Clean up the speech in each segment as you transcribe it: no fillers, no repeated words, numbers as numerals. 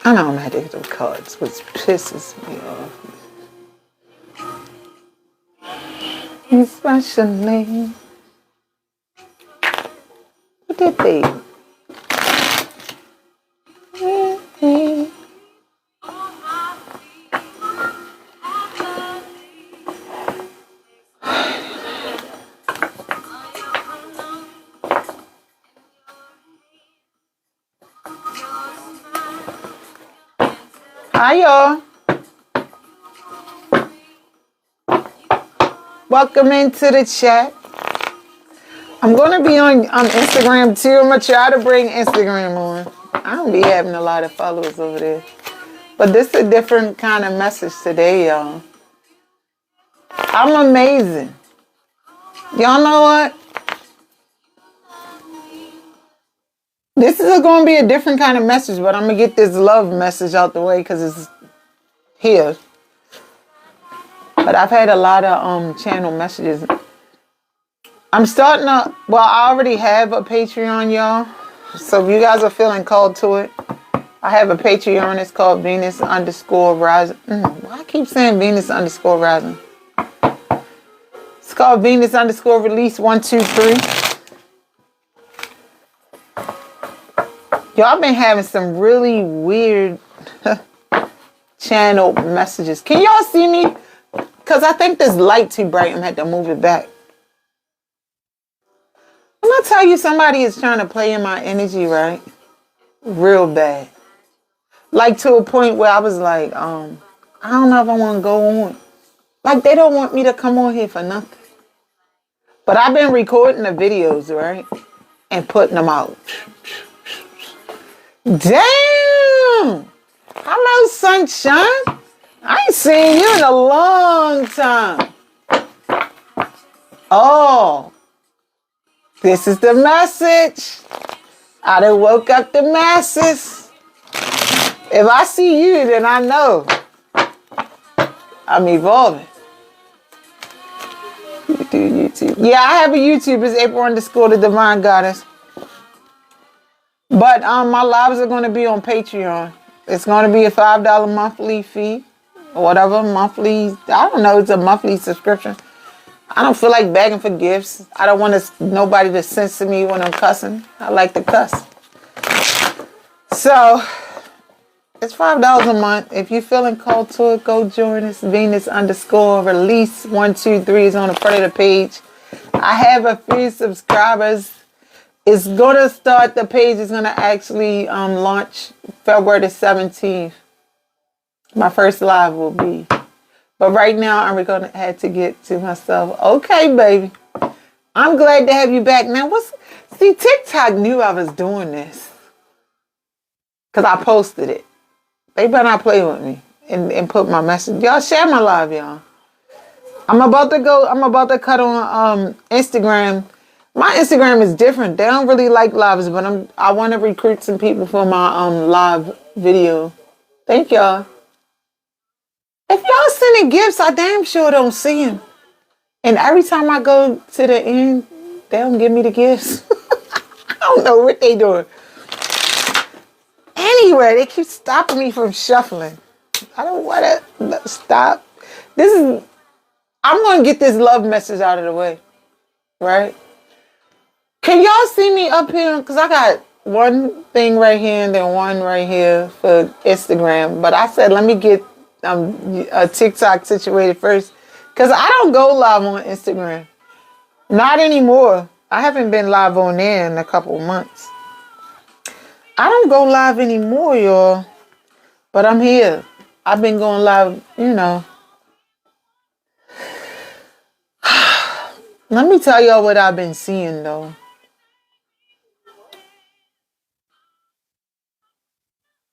I know I'm gonna have to hit them cards, which pisses me off. Especially, what did they? Hi, y'all. Welcome into the chat. I'm going to be on Instagram too. I'm going to try to bring Instagram on. I don't be having a lot of followers over there. But this is a different kind of message today, y'all. I'm amazing. Y'all know what? This is going to be a different kind of message, but I'm going to get this love message out the way because it's here. But I've had a lot of channel messages. I'm starting to, well, I already have a Patreon, y'all. So if you guys are feeling called to it, I have a Patreon. It's called Venus_Rising. Why I keep saying Venus_Rising? It's called Venus_Release 123. Y'all been having some really weird channel messages. Can y'all see me? Because I think this light too bright. I'm going to have to move it back. I'm going to tell you somebody is trying to play in my energy, right? Real bad. Like to a point where I was like, I don't know if I want to go on. Like they don't want me to come on here for nothing. But I've been recording the videos, right? And putting them out. Damn! Hello, sunshine. I ain't seen you in a long time. Oh, this is the message. I done woke up the masses. If I see you, then I know I'm evolving. You do YouTube. Yeah, I have a YouTube. It's April_the_divine goddess. But my lives are going to be on Patreon. It's going to be a $5 monthly fee. Or whatever, monthly. I don't know. It's a monthly subscription. I don't feel like begging for gifts. I don't want nobody to censor me when I'm cussing. I like to cuss. So, it's $5 a month. If you're feeling called to it, go join us. Venus_Release 123 is on the front of the page. I have a few subscribers. It's going to start, the page is going to actually launch February the 17th. My first live will be. But right now, I'm going to have to get to myself. Okay, baby. I'm glad to have you back. Now, see, TikTok knew I was doing this. Because I posted it. They better not play with me and put my message. Y'all share my live, y'all. I'm about to cut on Instagram. My Instagram is different. They don't really like lives, but I want to recruit some people for my live video. Thank y'all. If y'all sending gifts, I damn sure don't see them. And every time I go to the end, they don't give me the gifts. I don't know what they doing. Anyway, they keep stopping me from shuffling. I don't want to stop. I'm going to get this love message out of the way. Right? Can y'all see me up here? Because I got one thing right here and then one right here for Instagram. But I said, let me get a TikTok situated first. Because I don't go live on Instagram. Not anymore. I haven't been live on there in a couple of months. I don't go live anymore, y'all. But I'm here. I've been going live, you know. Let me tell y'all what I've been seeing, though.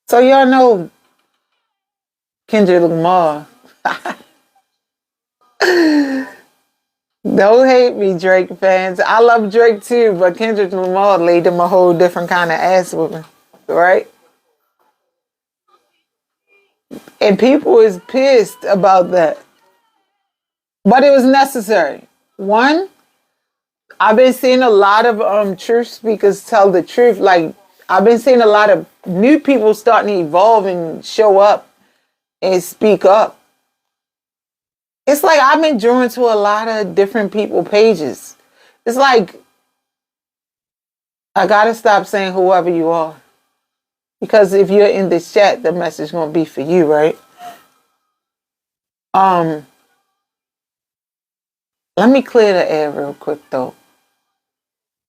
So y'all know Kendrick Lamar. Don't hate me, Drake fans. I love Drake too, but Kendrick Lamar laid them a whole different kind of ass whooping, right? And people is pissed about that. But it was necessary. One, I've been seeing a lot of truth speakers tell the truth. Like, I've been seeing a lot of new people starting to evolve and show up and speak up. It's like I've been drawn to a lot of different people pages. It's like I gotta stop saying whoever you are. Because if you're in this chat, the message gonna be for you, right? Let me clear the air real quick though.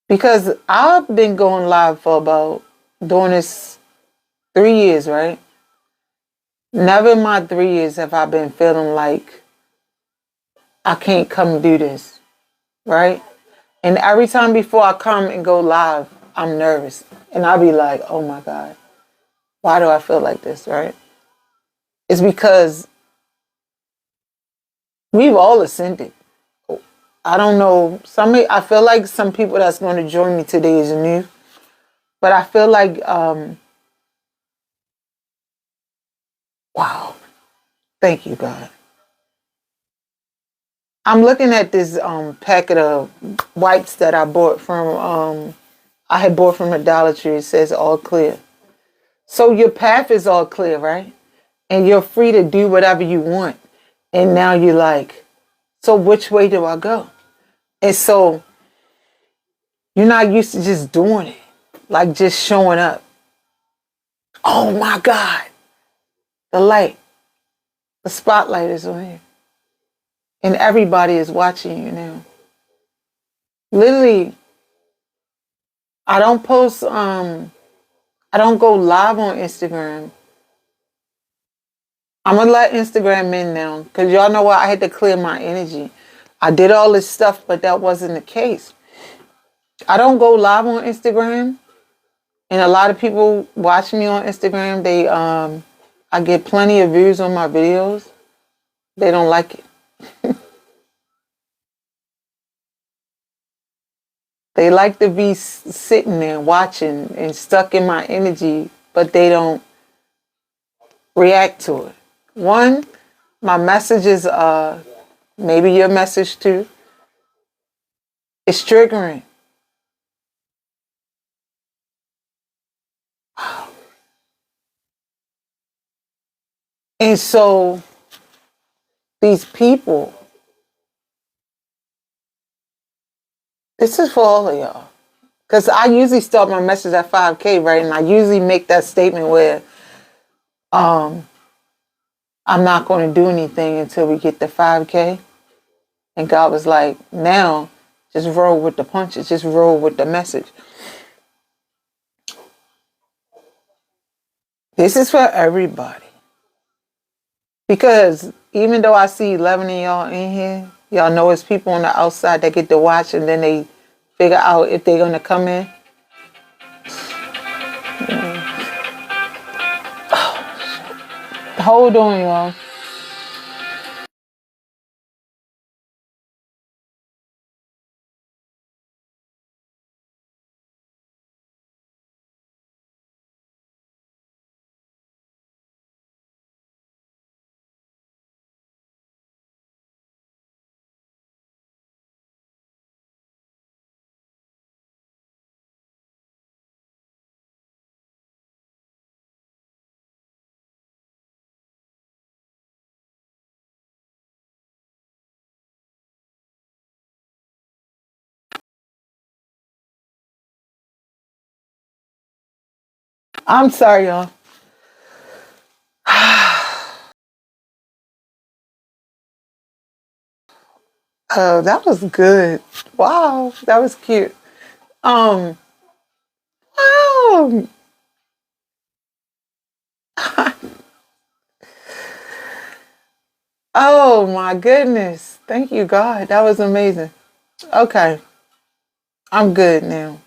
Because I've been going live for about doing this 3 years, right? Never in my 3 years have I been feeling like I can't come do this, right? And every time before I come and go live, I'm nervous. And I'll be like, oh my God, why do I feel like this, right? It's because we've all ascended. I don't know. I feel like some people that's going to join me today is new. But I feel like, wow, thank you, God. I'm looking at this packet of wipes that I bought from, I had bought from the Dollar Tree. It says all clear. So your path is all clear, right? And you're free to do whatever you want. And now you're like, so which way do I go? And so you're not used to just doing it, like just showing up. Oh my God, the light, the spotlight is on you. And everybody is watching you now. Literally, I don't post, I don't go live on Instagram. I'm going to let Instagram in now because y'all know why I had to clear my energy. I did all this stuff, but that wasn't the case. I don't go live on Instagram. And a lot of people watch me on Instagram. I get plenty of views on my videos. They don't like it. They like to be sitting there watching and stuck in my energy, but they don't react to it. One, my messages are maybe your message too. It's triggering. And so these people, this is for all of y'all. Because I usually start my message at 5K, right? And I usually make that statement where I'm not going to do anything until we get to 5K. And God was like, now just roll with the punches. Just roll with the message. This is for everybody. Because even though I see 11 of y'all in here, y'all know it's people on the outside that get to watch and then they figure out if they're going to come in. Hold on, y'all. I'm sorry, y'all. Oh, that was good. Wow, that was cute. Wow. Oh my goodness. Thank you, God. That was amazing. Okay. I'm good now.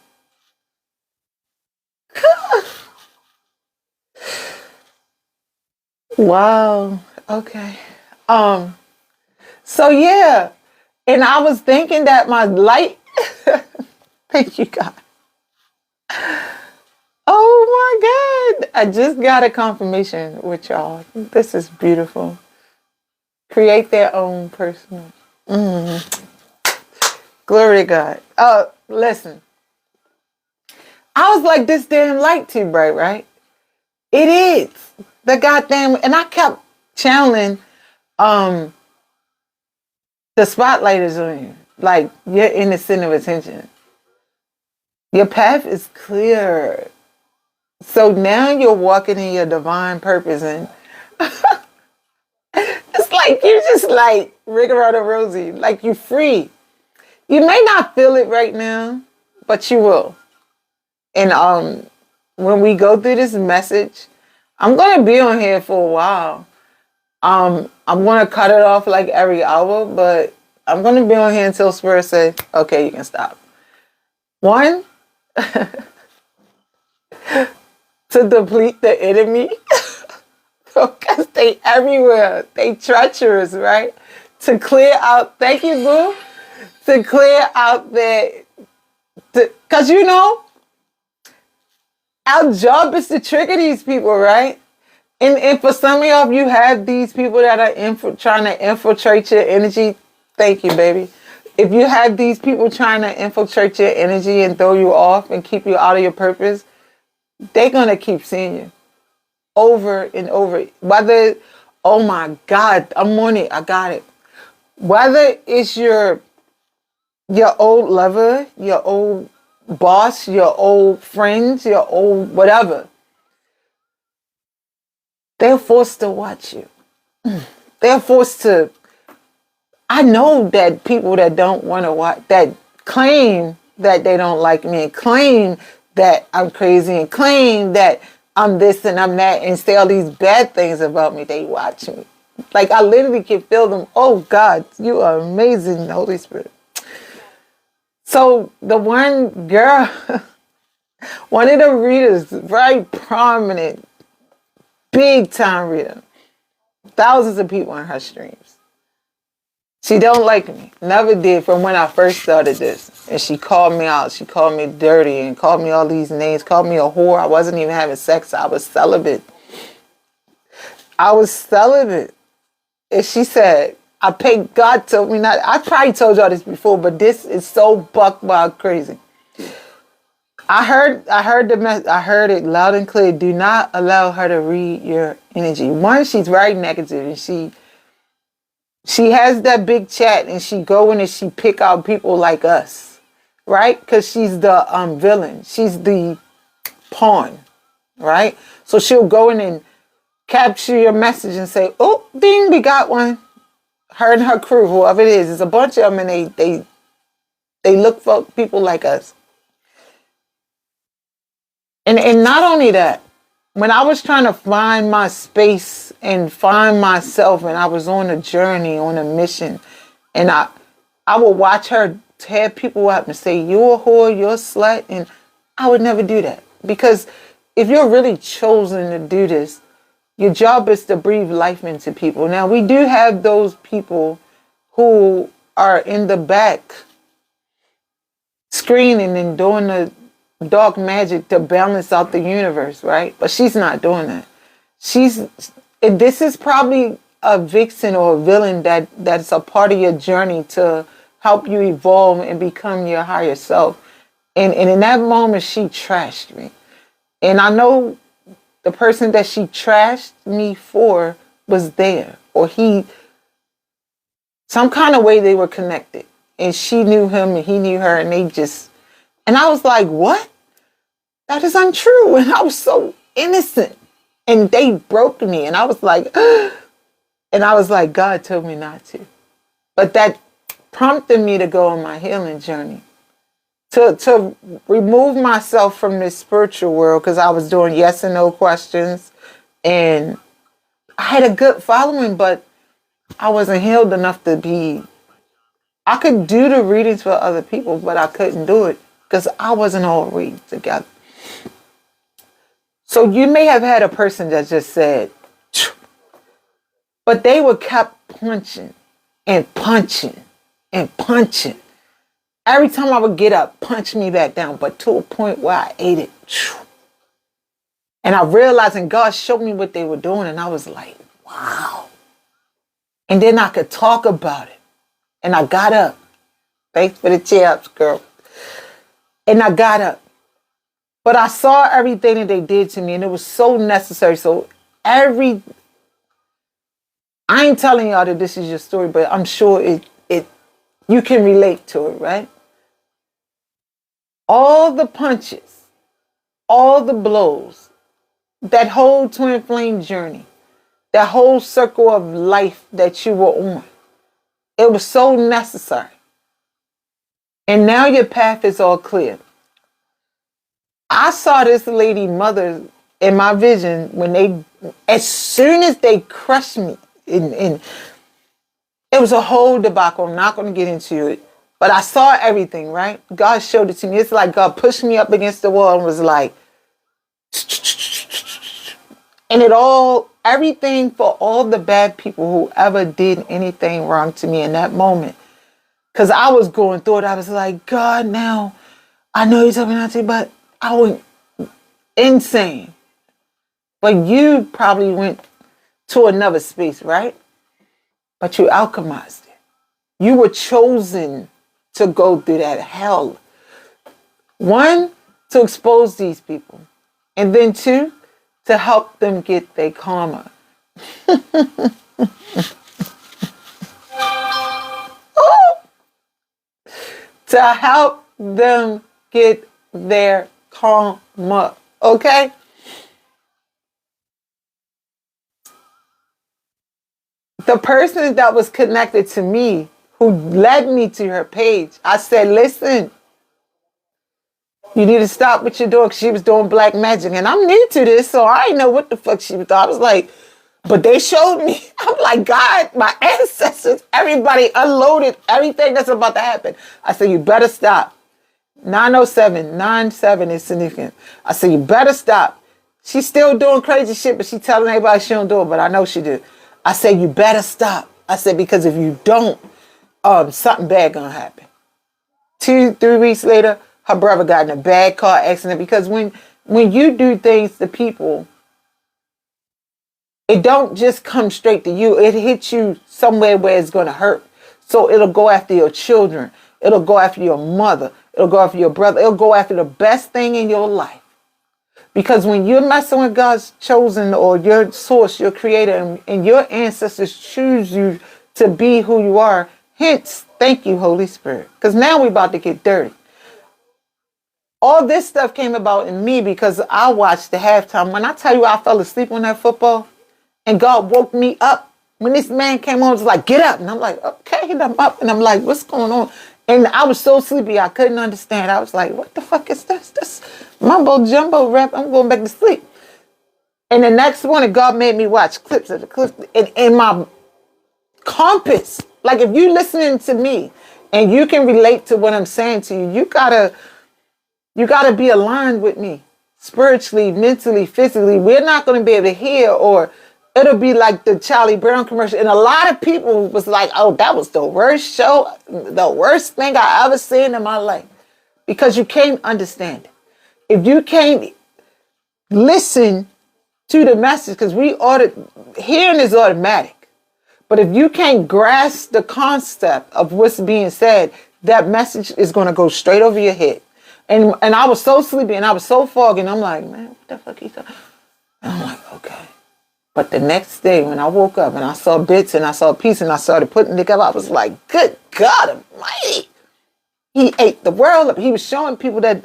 Wow. Okay. So yeah. And I was thinking that my light thank you, God. Oh my God. I just got a confirmation with y'all. This is beautiful. Create their own personal. Glory to God. Listen. I was like, this damn light too bright, right? It is. The goddamn, and I kept channeling the spotlight is on you. Like, you're in the center of attention. Your path is clear. So now you're walking in your divine purpose, and it's like you're just like Rigorado Rosie, like you're free. You may not feel it right now, but you will. And when we go through this message, I'm gonna be on here for a while. I'm gonna cut it off like every hour, but I'm gonna be on here until Spirit says, okay, you can stop. One, to deplete the enemy. Because they everywhere. They treacherous, right? To clear out, thank you, boo. To clear out that, because you know, our job is to trigger these people, right? And for some of y'all, you have these people that are trying to infiltrate your energy. Thank you, baby. If you have these people trying to infiltrate your energy and throw you off and keep you out of your purpose, they're going to keep seeing you over and over. Whether, oh my God, I'm on it. I got it. Whether it's your old lover, your old boss, your old friends, your old whatever, they're forced to watch you. They're forced to. I know that people that don't want to watch, that claim that they don't like me, and claim that I'm crazy, and claim that I'm this and I'm that, and say all these bad things about me, they watch me. Like, I literally can feel them. Oh God, you are amazing, Holy Spirit. So the one girl, one of the readers, very prominent, big time reader, thousands of people in her streams. She don't like me. Never did from when I first started this. And she called me out. She called me dirty and called me all these names. Called me a whore. I wasn't even having sex. I was celibate. And she said, I paid, God told me not. I probably told y'all this before, but this is so buck wild crazy. I heard it loud and clear. Do not allow her to read your energy. One, she's very negative, and she has that big chat, and she go in and she pick out people like us, right? Because she's the villain. She's the pawn, right? So she'll go in and capture your message and say, oh, ding, we got one. Her and her crew, whoever it is, it's a bunch of them, and they look for people like us. And not only that, when I was trying to find my space and find myself, and I was on a journey, on a mission, and I would watch her tear people up and say, you're a whore, you're a slut, and I would never do that. Because if you're really chosen to do this, your job is to breathe life into people. Now, we do have those people who are in the back screening and doing the dark magic to balance out the universe, right? But she's not doing that. This is probably a vixen or a villain that's a part of your journey to help you evolve and become your higher self. And in that moment, she trashed me. And I know the person that she trashed me for was there, or some kind of way they were connected. And she knew him and he knew her, and and I was like, what? That is untrue. And I was so innocent. And they broke me. And I was like, God told me not to. But that prompted me to go on my healing journey. To remove myself from this spiritual world, because I was doing yes and no questions. And I had a good following, but I wasn't healed enough to be. I could do the readings for other people, but I couldn't do it because I wasn't all read together. So you may have had a person that just said, but they were kept punching and punching and punching. Every time I would get up, punch me back down, but to a point where I ate it. And I realized, and God showed me what they were doing, and I was like, wow. And then I could talk about it. And I got up. Thanks for the cheer-ups, girl. And I got up. But I saw everything that they did to me, and it was so necessary. So I ain't telling y'all that this is your story, but I'm sure it you can relate to it, right? All the punches, all the blows, that whole twin flame journey, that whole circle of life that you were on, it was so necessary. And now your path is all clear. I saw this lady mother in my vision when as soon as they crushed me, it was a whole debacle. I'm not going to get into it. But I saw everything, right? God showed it to me. It's like God pushed me up against the wall and was like, and everything for all the bad people who ever did anything wrong to me in that moment. Because I was going through it. I was like, God, now I know you're talking not to, but I went insane. But you probably went to another space, right? But you alchemized it. You were chosen to go through that hell. One, to expose these people. And then two, to help them get their karma. To help them get their karma. Okay? The person that was connected to me, who led me to her page, I said, listen, you need to stop what you're doing, because she was doing black magic. And I'm new to this, so I didn't know what the fuck she was doing. I was like, but they showed me. I'm like, God, my ancestors, everybody unloaded everything that's about to happen. I said, you better stop. 907 is significant. I said, you better stop. She's still doing crazy shit, but she's telling everybody she don't do it, but I know she do. I said, you better stop. I said, because if you don't, something bad gonna happen. 2-3 weeks later, her brother got in a bad car accident, because when you do things to people, it don't just come straight to you. It hits you somewhere where it's going to hurt. So it'll go after your children. It'll go after your mother. It'll go after your brother. It'll go after the best thing in your life. Because when you're messing with God's chosen, or your source, your creator, and your ancestors choose you to be who you are, hence, thank you, Holy Spirit. Because now we're about to get dirty. All this stuff came about in me because I watched the halftime. When I tell you I fell asleep on that football, and God woke me up. When this man came on, was like, get up. And I'm like, okay, and I'm up. And I'm like, what's going on? And I was so sleepy, I couldn't understand. I was like, what the fuck is this? This mumbo jumbo rap. I'm going back to sleep. And the next morning, God made me watch clips of the clips. And my compass, like if you listening to me and you can relate to what I'm saying to you, you gotta be aligned with me. Spiritually, mentally, physically. We're not going to be able to hear, or it'll be like the Charlie Brown commercial. And a lot of people was like, oh, that was the worst show, the worst thing I ever seen in my life. Because you can't understand it. If you can't listen to the message, because hearing is automatic. But if you can't grasp the concept of what's being said, that message is going to go straight over your head. And I was so sleepy and I was so foggy, and I'm like, man, what the fuck he talking? And I'm like, okay. But the next day when I woke up and I saw bits and I saw pieces and I started putting it together, I was like, good God Almighty. He ate the world up. He was showing people that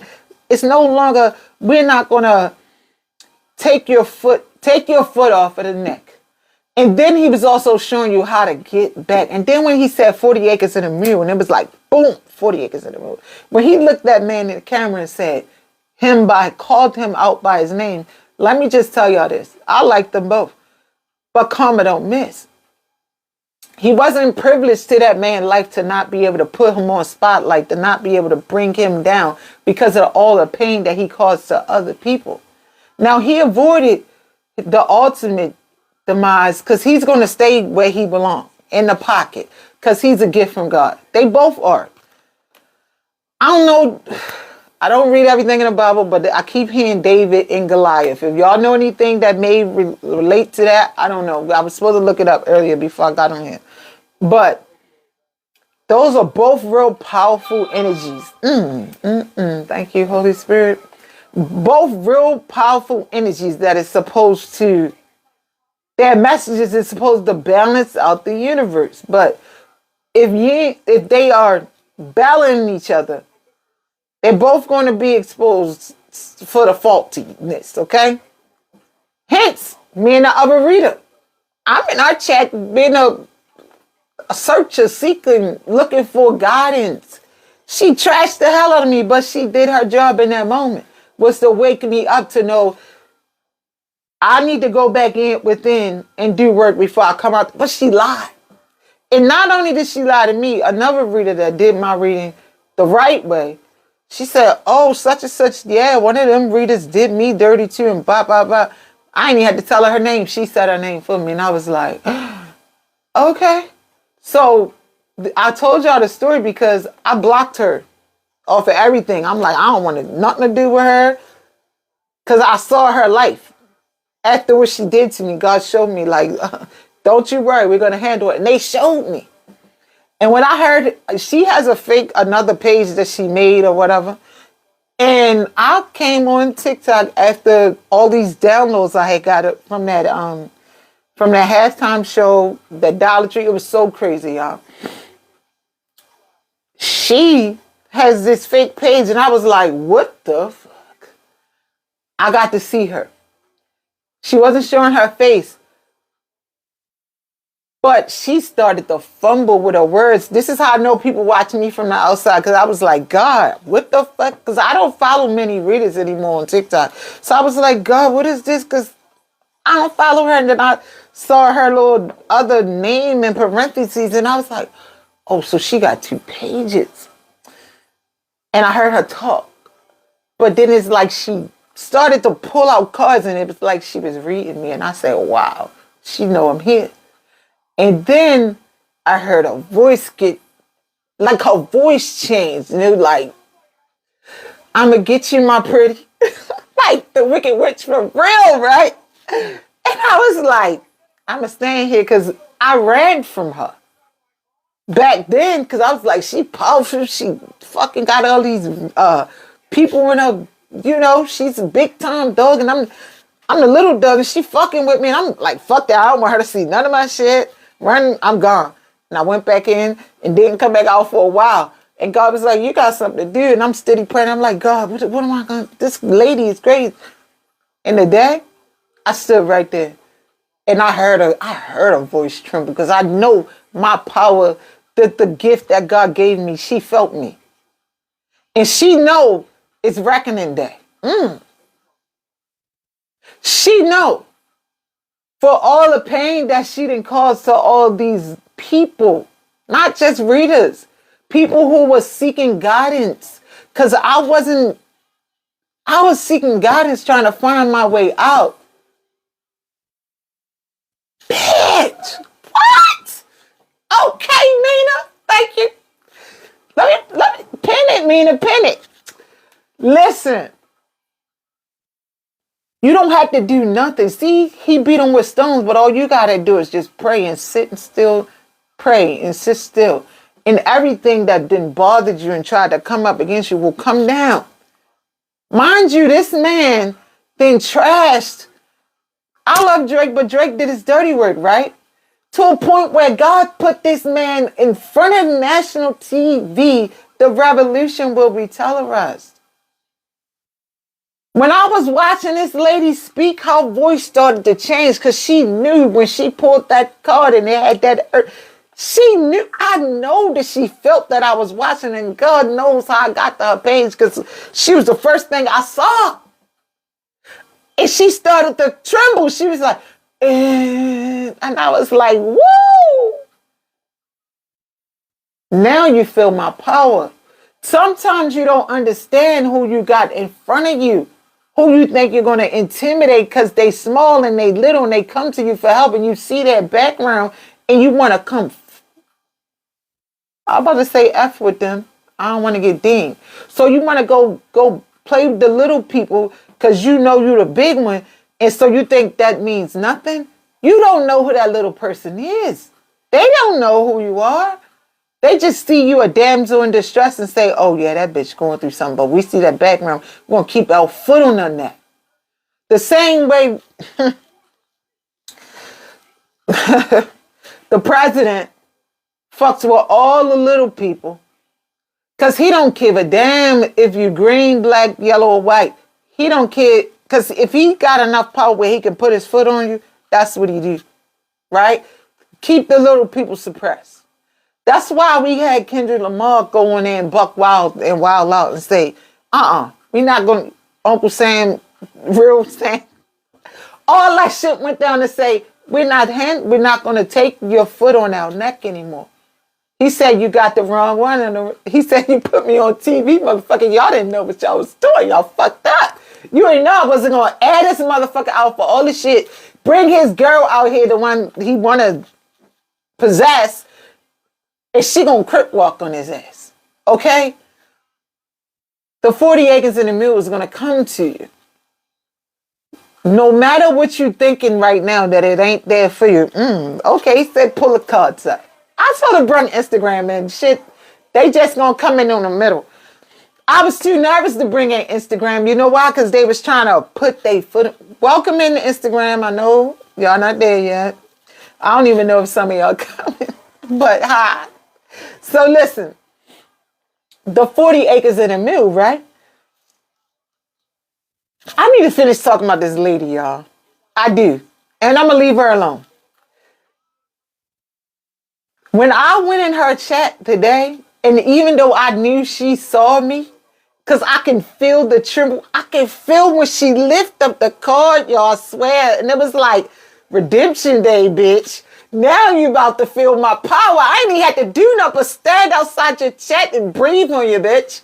it's no longer, we're not going to take your foot off of the neck. And then he was also showing you how to get back. And then when he said 40 acres in a mule, and it was like, boom, 40 acres in a mule. When he looked that man in the camera and said, called him out by his name, let me just tell y'all this. I like them both. But karma don't miss. He wasn't privileged to that man's life to not be able to put him on spotlight, to not be able to bring him down because of all the pain that he caused to other people. Now, he avoided the ultimate demise because he's going to stay where he belongs, in the pocket, because he's a gift from God. They both are. I don't know. I don't read everything in the Bible, but I keep hearing David and Goliath. If y'all know anything that may relate to that, I don't know. I was supposed to look it up earlier before I got on here. But those are both real powerful energies. Thank you, Holy Spirit. Both real powerful energies that is supposed to, their messages is supposed to balance out the universe. But if they are battling each other, they're both going to be exposed for the faultiness, okay? Hence, me and the other reader, I'm in our chat being a searcher, seeking, looking for guidance. She trashed the hell out of me, but she did her job in that moment, was to wake me up to know I need to go back in within and do work before I come out. But she lied. And not only did she lie to me, another reader that did my reading the right way, she said, oh, such and such, yeah, one of them readers did me dirty too, and blah, blah, blah. I ain't even had to tell her name. She said her name for me, and I was like, okay. So I told y'all the story because I blocked her off of everything. I'm like, I don't want nothing to do with her because I saw her life. After what she did to me, God showed me, like, don't you worry, we're going to handle it. And they showed me. And when I heard, she has another page that she made or whatever. And I came on TikTok after all these downloads I had got from that halftime show, that Dollar Tree. It was so crazy, y'all. She has this fake page, and I was like, what the fuck? I got to see her. She wasn't showing her face. But she started to fumble with her words. This is how I know people watching me from the outside. Because I was like, God, what the fuck? Because I don't follow many readers anymore on TikTok. So I was like, God, what is this? Because I don't follow her. And then I saw her little other name in parentheses. And I was like, oh, so she got 2 pages. And I heard her talk. But then it's like she started to pull out cards. And it was like she was reading me. And I said, wow, she know I'm here. And then I heard her voice her voice changed. And it was like, I'm going to get you, my pretty. Like the Wicked Witch for real, right? And I was like, I'm going to stand here because I ran from her. Back then, because I was like, she powerful. She fucking got all these people in her, she's a big time dog. And I'm the little dog and she fucking with me. And I'm like, fuck that. I don't want her to see none of my shit. Run, I'm gone. And I went back in and didn't come back out for a while. And God was like, you got something to do. And I'm steady praying. I'm like, God, what am I going to, this lady is crazy. And the day, I stood right there. And I heard her voice tremble because I know my power, the gift that God gave me, she felt me. And she know it's reckoning day. She know. For all the pain that she done caused to all these people, not just readers, people who were seeking guidance. Because I was seeking guidance trying to find my way out. Bitch! What? Okay, Mina. Thank you. Let me pin it, Mina, pin it. Listen. You don't have to do nothing. See, he beat them with stones, but all you got to do is just pray and sit still. Pray and sit still. And everything that didn't bother you and tried to come up against you will come down. Mind you, this man then trashed. I love Drake, but Drake did his dirty work, right? To a point where God put this man in front of national TV. The revolution will be televised. When I was watching this lady speak, her voice started to change because she knew when she pulled that card and it had that. She knew, I know that she felt that I was watching, and God knows how I got to her page because she was the first thing I saw. And she started to tremble. She was like, and I was like, woo! Now you feel my power. Sometimes you don't understand who you got in front of you. Who you think you're going to intimidate because they small and they little and they come to you for help and you see their background and you want to come. I'm about to say F with them. I don't want to get dinged. So you want to go play with the little people because you know you're the big one. And so you think that means nothing. You don't know who that little person is. They don't know who you are. They just see you a damsel in distress and say, oh yeah, that bitch going through something, but we see that background. We're going to keep our foot on her neck. The same way the president fucks with all the little people because he don't give a damn if you green, black, yellow, or white. He don't care because if he got enough power where he can put his foot on you, that's what he do, right? Keep the little people suppressed. That's why we had Kendrick Lamar go in there and buck wild and wild out and say, we're not going to, Uncle Sam, real Sam. All that shit went down to say, we're not going to take your foot on our neck anymore. He said, you got the wrong one. And he said, you put me on TV, motherfucker. Y'all didn't know what y'all was doing. Y'all fucked up. You ain't know I wasn't going to add this motherfucker out for all this shit. Bring his girl out here, the one he want to possess. And she going to crip walk on his ass. Okay? The 40 acres and a mule is going to come to you. No matter what you're thinking right now that it ain't there for you. Okay, he said pull the cards up. I saw the brunt Instagram and shit. They just going to come in on the middle. I was too nervous to bring in Instagram. You know why? Because they was trying to put their foot. Welcome into Instagram. I know y'all not there yet. I don't even know if some of y'all coming. But hi. So listen. The 40 acres and a mule, right? I need to finish talking about this lady, y'all. I do. And I'm going to leave her alone. When I went in her chat today, and even though I knew she saw me, because I can feel the tremble, I can feel when she lift up the card, y'all, I swear. And it was like, redemption day, bitch. Now you about to feel my power. I ain't even had to do nothing but stand outside your chat and breathe on you, bitch.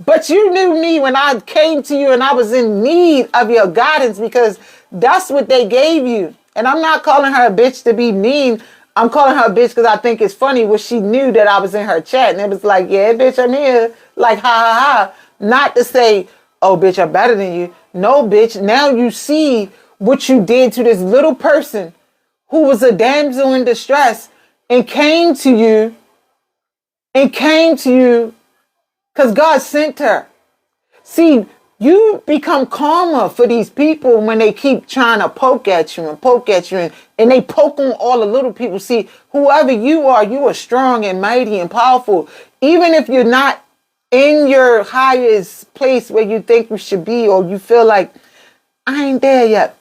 But you knew me when I came to you and I was in need of your guidance because that's what they gave you. And I'm not calling her a bitch to be mean. I'm calling her a bitch because I think it's funny when she knew that I was in her chat. And it was like, yeah, bitch, I'm here. Like, ha, ha, ha. Not to say, oh, bitch, I'm better than you. No, bitch. Now you see what you did to this little person who was a damsel in distress and came to you because God sent her. See, you become calmer for these people when they keep trying to poke at you and they poke on all the little people. See, whoever you are strong and mighty and powerful. Even if you're not in your highest place where you think you should be or you feel like, I ain't there yet.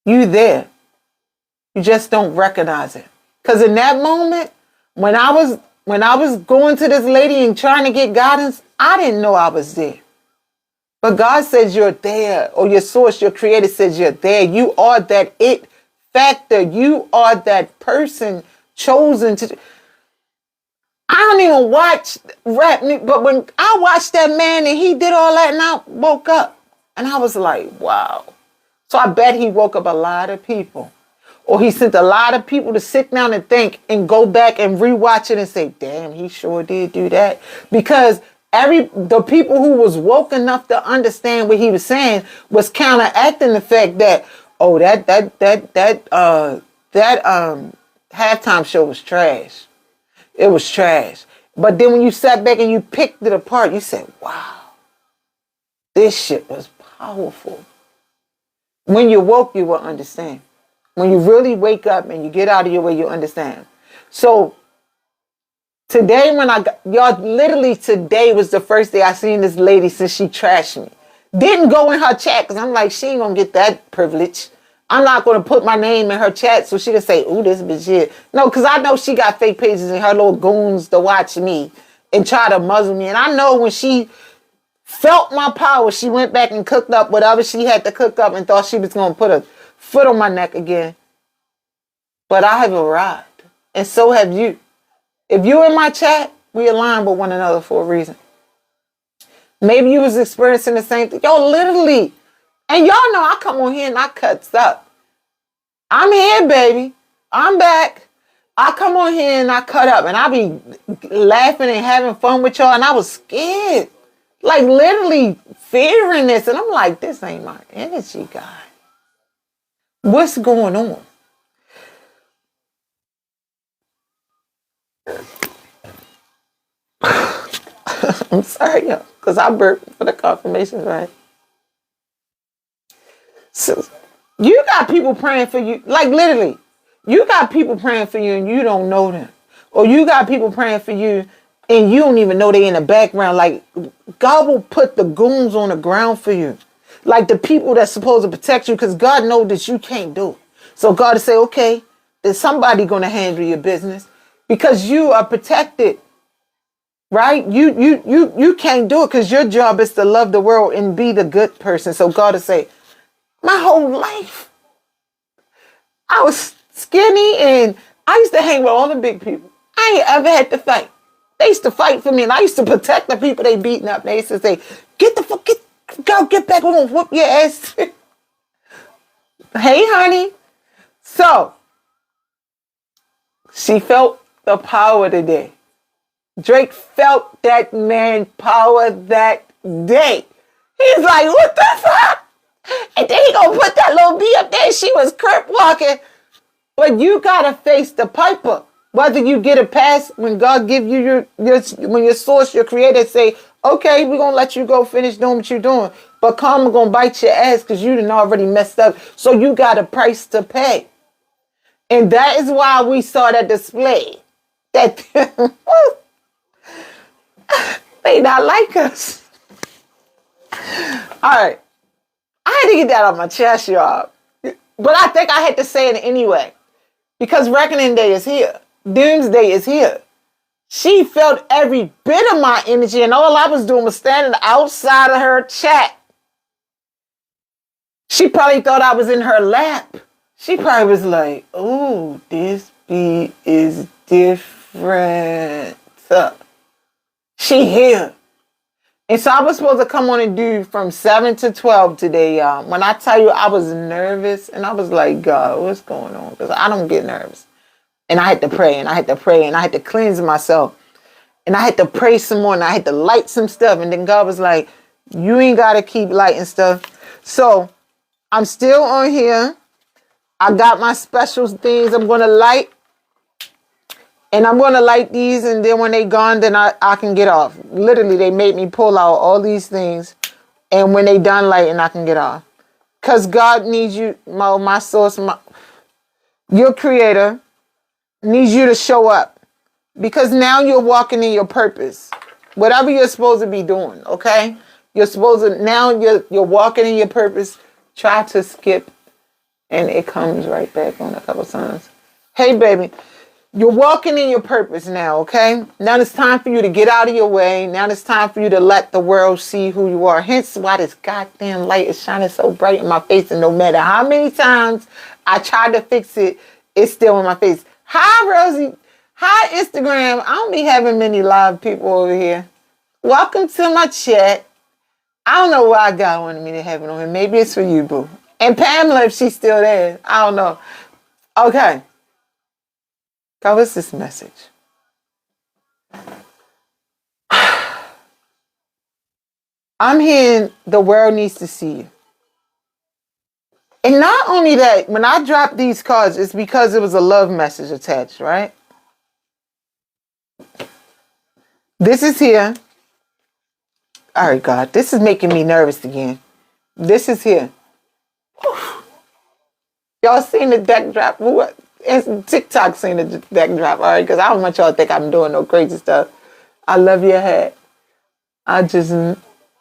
You there. You just don't recognize it. Because in that moment, when I was going to this lady and trying to get guidance, I didn't know I was there. But God says you're there, or your source, your creator says you're there. You are that it factor. You are that person chosen to. I don't even watch rap, but when I watched that man and he did all that and I woke up and I was like, wow. So I bet he woke up a lot of people. Or he sent a lot of people to sit down and think and go back and rewatch it and say, damn, he sure did do that. Because the people who was woke enough to understand what he was saying was counteracting the fact that, oh, that halftime show was trash. It was trash. But then when you sat back and you picked it apart, you said, wow, this shit was powerful. When you woke, you will understand. When you really wake up and you get out of your way, you understand. So today literally today was the first day I seen this lady since she trashed me. Didn't go in her chat because I'm like, she ain't going to get that privilege. I'm not going to put my name in her chat so she can say, ooh, this bitch here. No, because I know she got fake pages and her little goons to watch me and try to muzzle me. And I know when she felt my power, she went back and cooked up whatever she had to cook up and thought she was going to put a foot on my neck again. But I have arrived. And so have you. If you're in my chat, we align with one another for a reason. Maybe you was experiencing the same thing. Yo, literally. And y'all know I come on here and I cuts up. I'm here, baby. I'm back. I come on here and I cut up. And I be laughing and having fun with y'all. And I was scared. Like literally fearing this. And I'm like, this ain't my energy, God. What's going on? I'm sorry, y'all, because I burped for the confirmations, right? So, you got people praying for you, like literally. You got people praying for you and you don't know them. Or you got people praying for you and you don't even know they in the background. Like, God will put the goons on the ground for you. Like the people that's supposed to protect you, because God knows that you can't do it. So God will say, okay, there's somebody going to handle your business because you are protected. Right? You can't do it because your job is to love the world and be the good person. So God will say, my whole life, I was skinny and I used to hang with all the big people. I ain't ever had to fight. They used to fight for me and I used to protect the people they beating up. They used to say, get back, we're going to whoop your ass. Hey, honey. So, she felt the power today. Drake felt that man power that day. He's like, what the fuck? And then he gonna put that little bee up there. She was crip walking. But you gotta face the piper. Whether you get a pass when God give you when your source, your creator say, okay, we're gonna let you go finish doing what you're doing. But karma gonna bite your ass because you done already messed up. So you got a price to pay. And that is why we saw that display. That they not like us. All right. I had to get that off my chest, y'all. But I think I had to say it anyway. Because reckoning day is here. Doomsday is here. She felt every bit of my energy, and all I was doing was standing outside of her chat. She probably thought I was in her lap. She probably was like, ooh, this bee is different. She here. And so I was supposed to come on and do from 7 to 12 today, y'all. When I tell you I was nervous, and I was like, God, what's going on? Because I don't get nervous. And I had to pray, and I had to pray, and I had to cleanse myself. And I had to pray some more, and I had to light some stuff. And then God was like, you ain't got to keep lighting stuff. So I'm still on here. I got my special things I'm going to light. And I'm going to light these, and then when they gone, then I can get off. Literally, they made me pull out all these things. And when they done lighting, I can get off. Because God needs you, my source, your creator, needs you to show up. Because now you're walking in your purpose. Whatever you're supposed to be doing, okay? Now you're walking in your purpose. Try to skip, and it comes right back on a couple times. Hey, baby. You're walking in your purpose now, okay? Now it's time for you to get out of your way. Now it's time for you to let the world see who you are. Hence why this goddamn light is shining so bright in my face. And no matter how many times I tried to fix it, it's still in my face. Hi, Rosie. Hi, Instagram. I don't be having many live people over here. Welcome to my chat. I don't know why I got one of me to have it on here. Maybe it's for you, boo. And Pamela, if she's still there. I don't know. Okay. God, what's this message? I'm hearing the world needs to see you. And not only that, when I dropped these cards, it's because it was a love message attached, right? This is here. All right, God, this is making me nervous again. This is here. Whew. Y'all seen the deck drop? What? TikTok seen the deck drop, all right? Because I don't want y'all to think I'm doing no crazy stuff. I love your hat. I just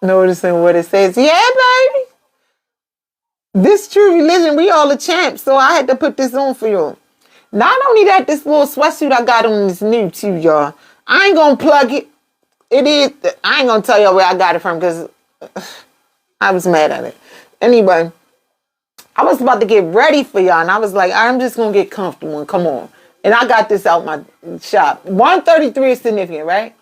noticing what it says. Yeah, baby. This true religion, we all the champs. So I had to put this on for you. Not only that, this little sweatsuit I got on is new too, y'all. I ain't gonna plug it. It is. I ain't gonna tell y'all where I got it from because I was mad at it. Anyway, I was about to get ready for y'all, and I was like, I'm just gonna get comfortable and come on. And I got this out my shop. 133 is significant, right?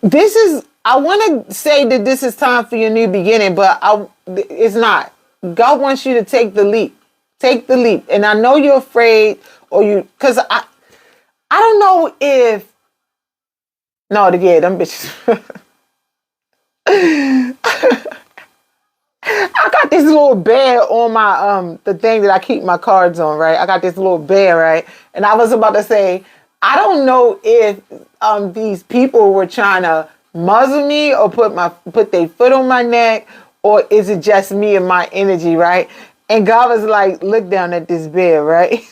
This is. I want to say that this is time for your new beginning, but it's not. God wants you to take the leap. Take the leap. And I know you're afraid, because I don't know if. No, yeah, them bitches. I got this little bear on my the thing that I keep my cards on, right? I got this little bear, right? And I was about to say, I don't know if these people were trying to muzzle me or put their foot on my neck, or is it just me and my energy, right? And God was like, look down at this bed, right?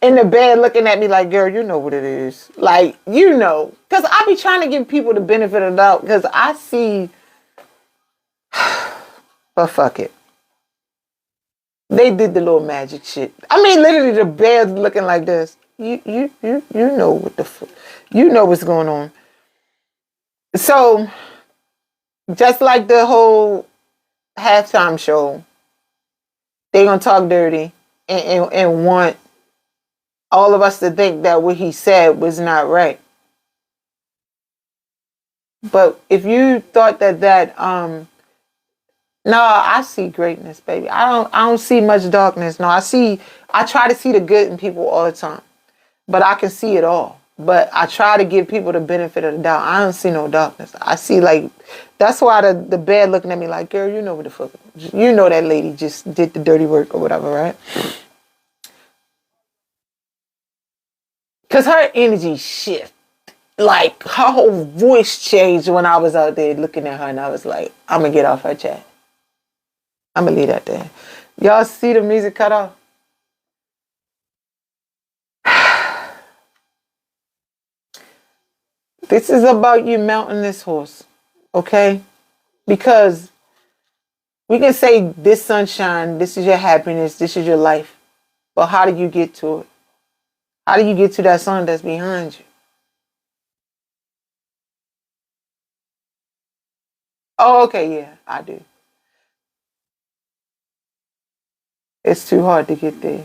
In the bed looking at me like, girl, you know what it is. Like, you know. Because I be trying to give people the benefit of the doubt because I see, but fuck it. They did the little magic shit. I mean, literally the bed's looking like this. You know what you know what's going on. So, just like the whole halftime show, they gonna talk dirty and want all of us to think that what he said was not right. But if you thought no, I see greatness, baby. I don't see much darkness. No, I try to see the good in people all the time. But I can see it all. But I try to give people the benefit of the doubt. I don't see no darkness. I see that's why the bed looking at me like, girl, you know what the fuck. You know that lady just did the dirty work or whatever, right? Because her energy shift. Like, her whole voice changed when I was out there looking at her, and I was like, I'm going to get off her chat. I'm going to leave that there. Y'all see the music cut off? This is about you mounting this horse, okay? Because we can say this sunshine, this is your happiness, this is your life. But how do you get to it? How do you get to that sun that's behind you? Oh, okay, yeah, I do. It's too hard to get there.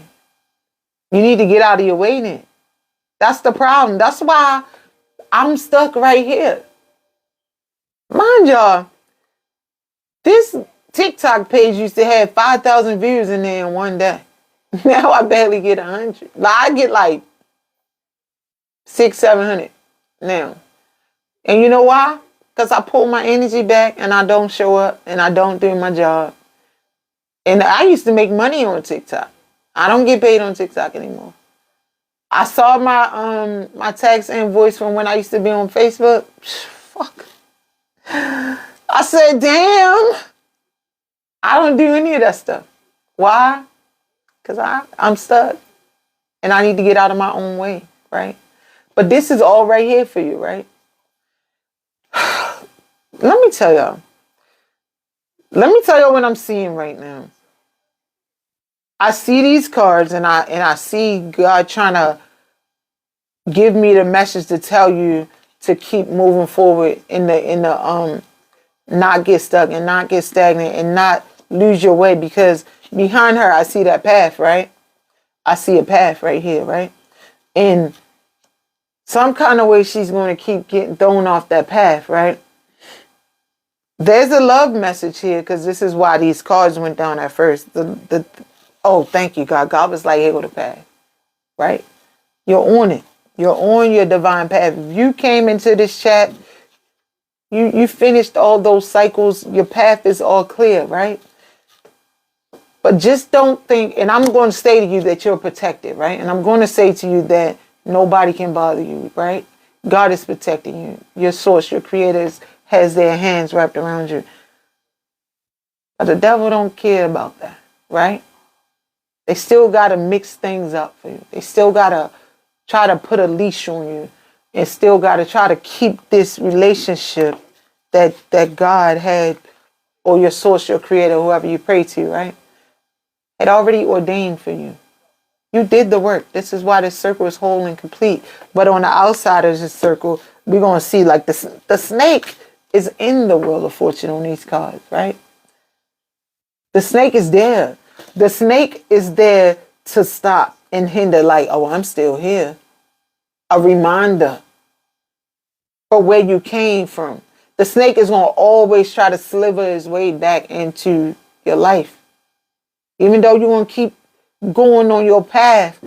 You need to get out of your way then. That's the problem. That's why I'm stuck right here. Mind y'all, this TikTok page used to have 5,000 views in there in one day. Now I barely get 100. I get like 600, 700 now. And you know why? Because I pull my energy back and I don't show up and I don't do my job. And I used to make money on TikTok. I don't get paid on TikTok anymore. I saw my tax invoice from when I used to be on Facebook. Fuck. I said, damn. I don't do any of that stuff. Why? Because I'm stuck. And I need to get out of my own way, right? But this is all right here for you, right? Let me tell y'all. Let me tell y'all what I'm seeing right now. I see these cards and I see God trying to give me the message to tell you to keep moving forward in the not get stuck and not get stagnant and not lose your way, because behind her I see that path, right? I see a path right here, right? And some kind of way she's going to keep getting thrown off that path, right? There's a love message here, because this is why these cards went down at first. Oh, thank you, God. God was like, here go the path, right? You're on it. You're on your divine path. If you came into this chat, you finished all those cycles. Your path is all clear, right? But just don't think, and I'm going to say to you that you're protected, right? And I'm going to say to you that nobody can bother you, right? God is protecting you. Your source, your creators, has their hands wrapped around you. But the devil don't care about that, right? They still got to mix things up for you. They still got to try to put a leash on you, and still got to try to keep this relationship that God had, or your source, your creator, whoever you pray to, right? Had already ordained for you. You did the work. This is why this circle is whole and complete. But on the outside of this circle, we're going to see like the snake is in the Wheel of Fortune on these cards, right? The snake is there. The snake is there to stop and hinder, like, oh, I'm still here. A reminder for where you came from. The snake is going to always try to sliver his way back into your life. Even though you're going to keep going on your path,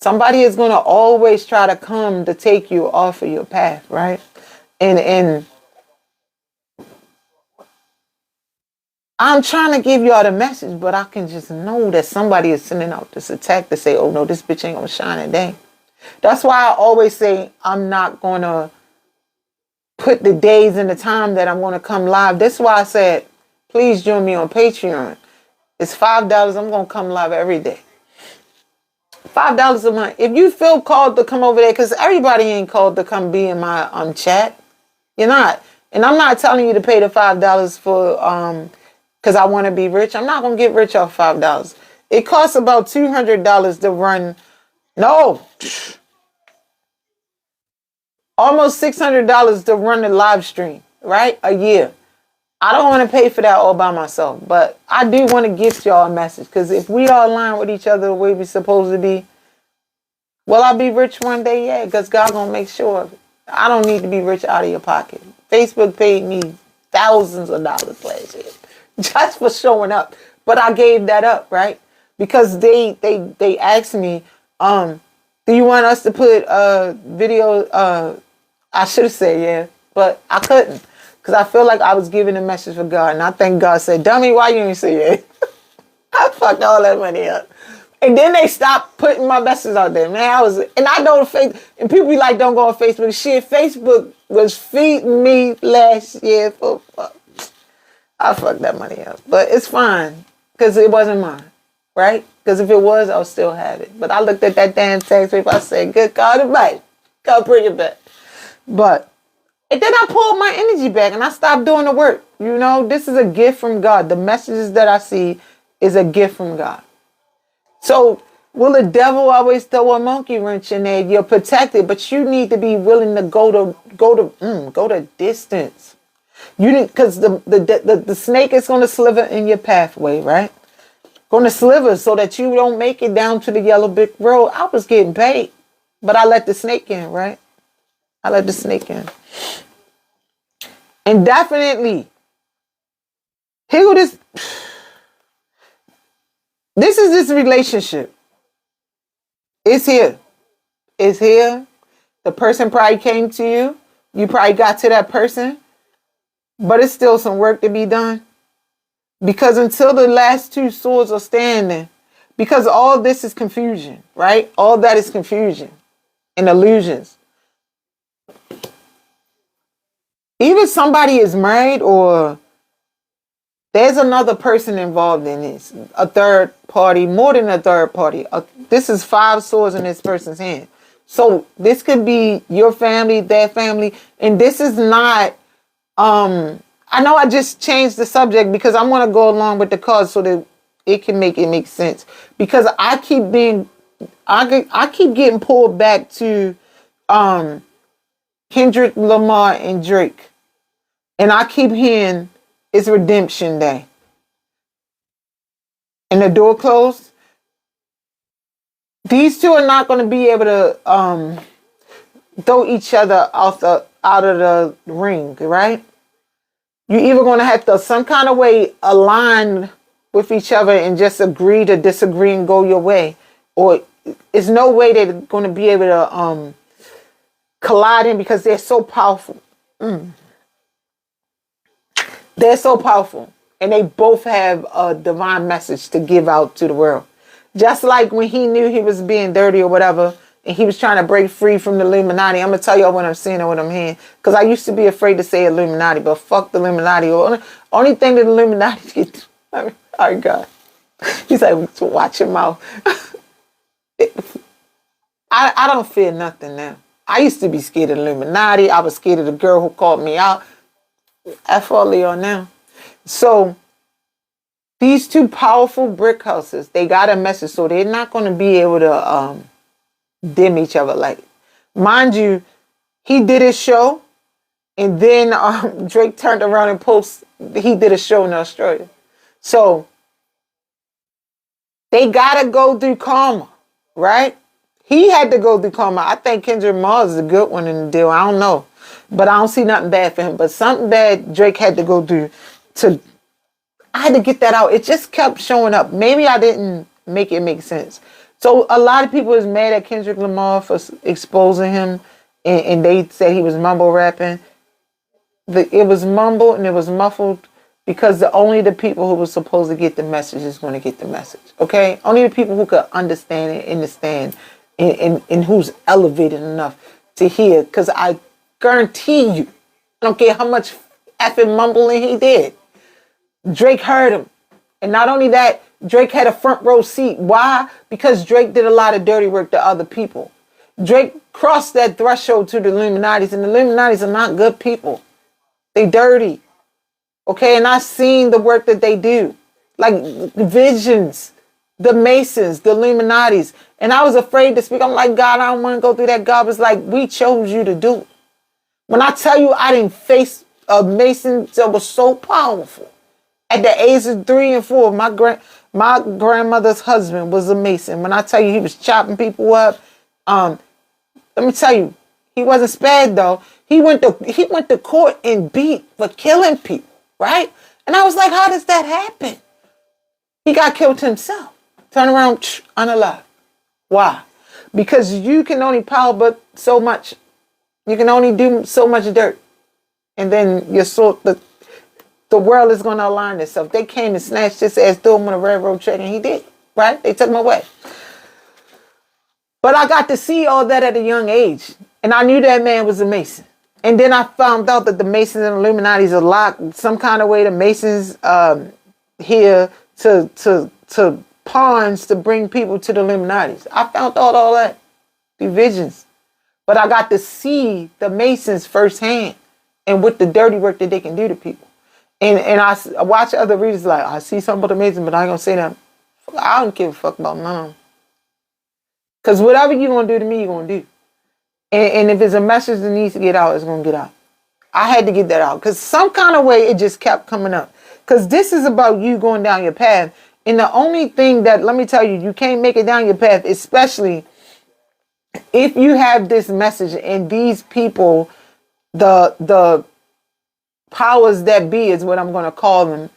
somebody is going to always try to come to take you off of your path, right? And I'm trying to give y'all the message, but I can just know that somebody is sending out this attack to say, oh no, this bitch ain't gonna shine today. That's why I always say I'm not gonna put the days and the time that I'm going to come live. That's why I said, please join me on Patreon. It's $5. I'm going to come live every day. $5 a month. If you feel called to come over there, because everybody ain't called to come be in my chat. You're not. And I'm not telling you to pay the $5 for because I want to be rich. I'm not going to get rich off $5. It costs about $200 to run. No. Almost $600 to run the live stream, right? A year. I don't want to pay for that all by myself, but I do want to gift y'all a message, because if we all align with each other the way we're supposed to be, will I be rich one day? Yeah, because God gonna make sure of it. I don't need to be rich out of your pocket. Facebook paid me thousands of dollars last year just for showing up, but I gave that up, right? Because they asked me, do you want us to put video? I should have said yeah, but I couldn't. Because I feel like I was giving a message for God. And I think God said, dummy, why you ain't say it? I fucked all that money up. And then they stopped putting my messages out there. Man, I know and people be like, don't go on Facebook. Shit, Facebook was feeding me last year for fuck. I fucked that money up. But it's fine. Because it wasn't mine. Right? Because if it was, I'll still have it. But I looked at that damn tax paper. I said, good God Almighty. God bring it back. And then I pulled my energy back and I stopped doing the work. You know, this is a gift from God. The messages that I see is a gift from God. So will the devil always throw a monkey wrench in there? You're protected, but you need to be willing to go the distance. You need, because the snake is going to sliver in your pathway, right? Going to sliver so that you don't make it down to the yellow brick road. I was getting paid, but I let the snake in, right? I let the snake in. And definitely, here this is this relationship. It's here. It's here. The person probably came to you. You probably got to that person. But it's still some work to be done. Because until the last two swords are standing, because all this is confusion, right? All that is confusion and illusions. Even somebody is married or there's another person involved in this. A third party, more than a third party. This is 5 swords in this person's hand. So this could be your family, their family. And this is not, I know I just changed the subject because I want to go along with the cards so that it can make sense. Because I keep getting pulled back to Kendrick Lamar and Drake. And I keep hearing it's redemption day. And the door closed. These two are not going to be able to throw each other out of the ring, right? You're either going to have to some kind of way align with each other and just agree to disagree and go your way. Or there's no way they're going to be able to collide in because they're so powerful. They're so powerful. And they both have a divine message to give out to the world. Just like when he knew he was being dirty or whatever, and he was trying to break free from the Illuminati. I'm going to tell y'all what I'm seeing and what I'm hearing. Because I used to be afraid to say Illuminati, but fuck the Illuminati. Only thing that the Illuminati can do. Oh, God. He's like, watch your mouth. I don't fear nothing now. I used to be scared of the Illuminati. I was scared of the girl who called me out. F all Leo now. So these two powerful brick houses, they got a message, so they're not going to be able to dim each other. Like, mind you, he did his show, and then Drake turned around and he did a show in Australia. So they got to go through karma, right? He had to go through karma. I think Kendrick Lamar is a good one in the deal. I don't know. But I don't see nothing bad for him. But something bad Drake had to go through I had to get that out. It just kept showing up. Maybe I didn't make it make sense. So a lot of people is mad at Kendrick Lamar for exposing him. And they said he was mumble rapping. It was mumbled and it was muffled because only the people who were supposed to get the message is going to get the message. Okay? Only the people who could understand it, understand, and who's elevated enough to hear. Because I guarantee you, I don't care how much effing mumbling he did. Drake heard him. And not only that, Drake had a front row seat. Why? Because Drake did a lot of dirty work to other people. Drake crossed that threshold to the Illuminatis, and the Illuminatis are not good people. They dirty. Okay, and I've seen the work that they do. Like Visions, the Masons, the Illuminatis. And I was afraid to speak. I'm like, God, I don't want to go through that. God was like, we chose you to do it. When I tell you I didn't face a Mason that was so powerful. At the age of 3 and 4, my grandmother's husband was a Mason. When I tell you he was chopping people up, let me tell you, he wasn't spared though. He went to court and beat for killing people, right? And I was like, how does that happen? He got killed himself. Turn around, unalive. Why? Because you can only power but so much. You can only do so much dirt. And then your soul, the world is going to align itself. They came and snatched his ass, threw him on a railroad track, and he did. Right? They took him away. But I got to see all that at a young age. And I knew that man was a Mason. And then I found out that the Masons and Illuminatis are locked some kind of way. The Masons here to pawns to bring people to the Illuminatis. I found out all that. Divisions. But I got to see the Masons firsthand and with the dirty work that they can do to people. And I watch other readers like, I see something about the Masons, but I ain't going to say that. I don't give a fuck about none of them. Because whatever you're going to do to me, you're going to do. And if it's a message that needs to get out, it's going to get out. I had to get that out. Because some kind of way, it just kept coming up. Because this is about you going down your path. And the only thing that, let me tell you, you can't make it down your path, especially if you have this message and these people, the powers that be is what I'm going to call them,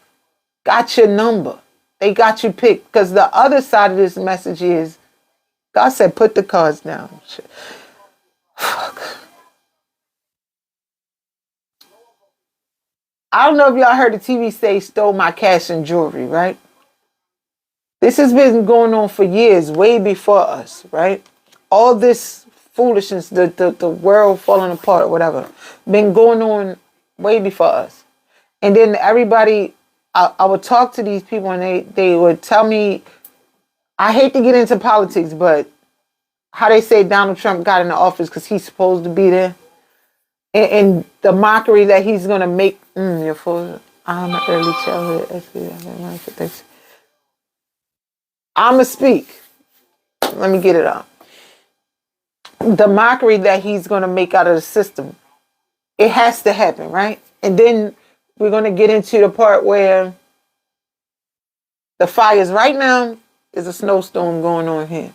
got your number. They got you picked. Because the other side of this message is, God said, put the cards down. Fuck. I don't know if y'all heard the TV say stole my cash and jewelry, right? This has been going on for years, way before us, right? All this foolishness, the world falling apart, whatever, been going on way before us. And then everybody, I would talk to these people and they would tell me, I hate to get into politics, but how they say Donald Trump got in the office because he's supposed to be there. And the mockery that he's going to make, your full, I'm an early childhood. I'm going to speak. Let me get it out. The mockery that he's going to make out of the system, it has to happen, right? And then we're going to get into the part where the fires right now is a snowstorm going on here.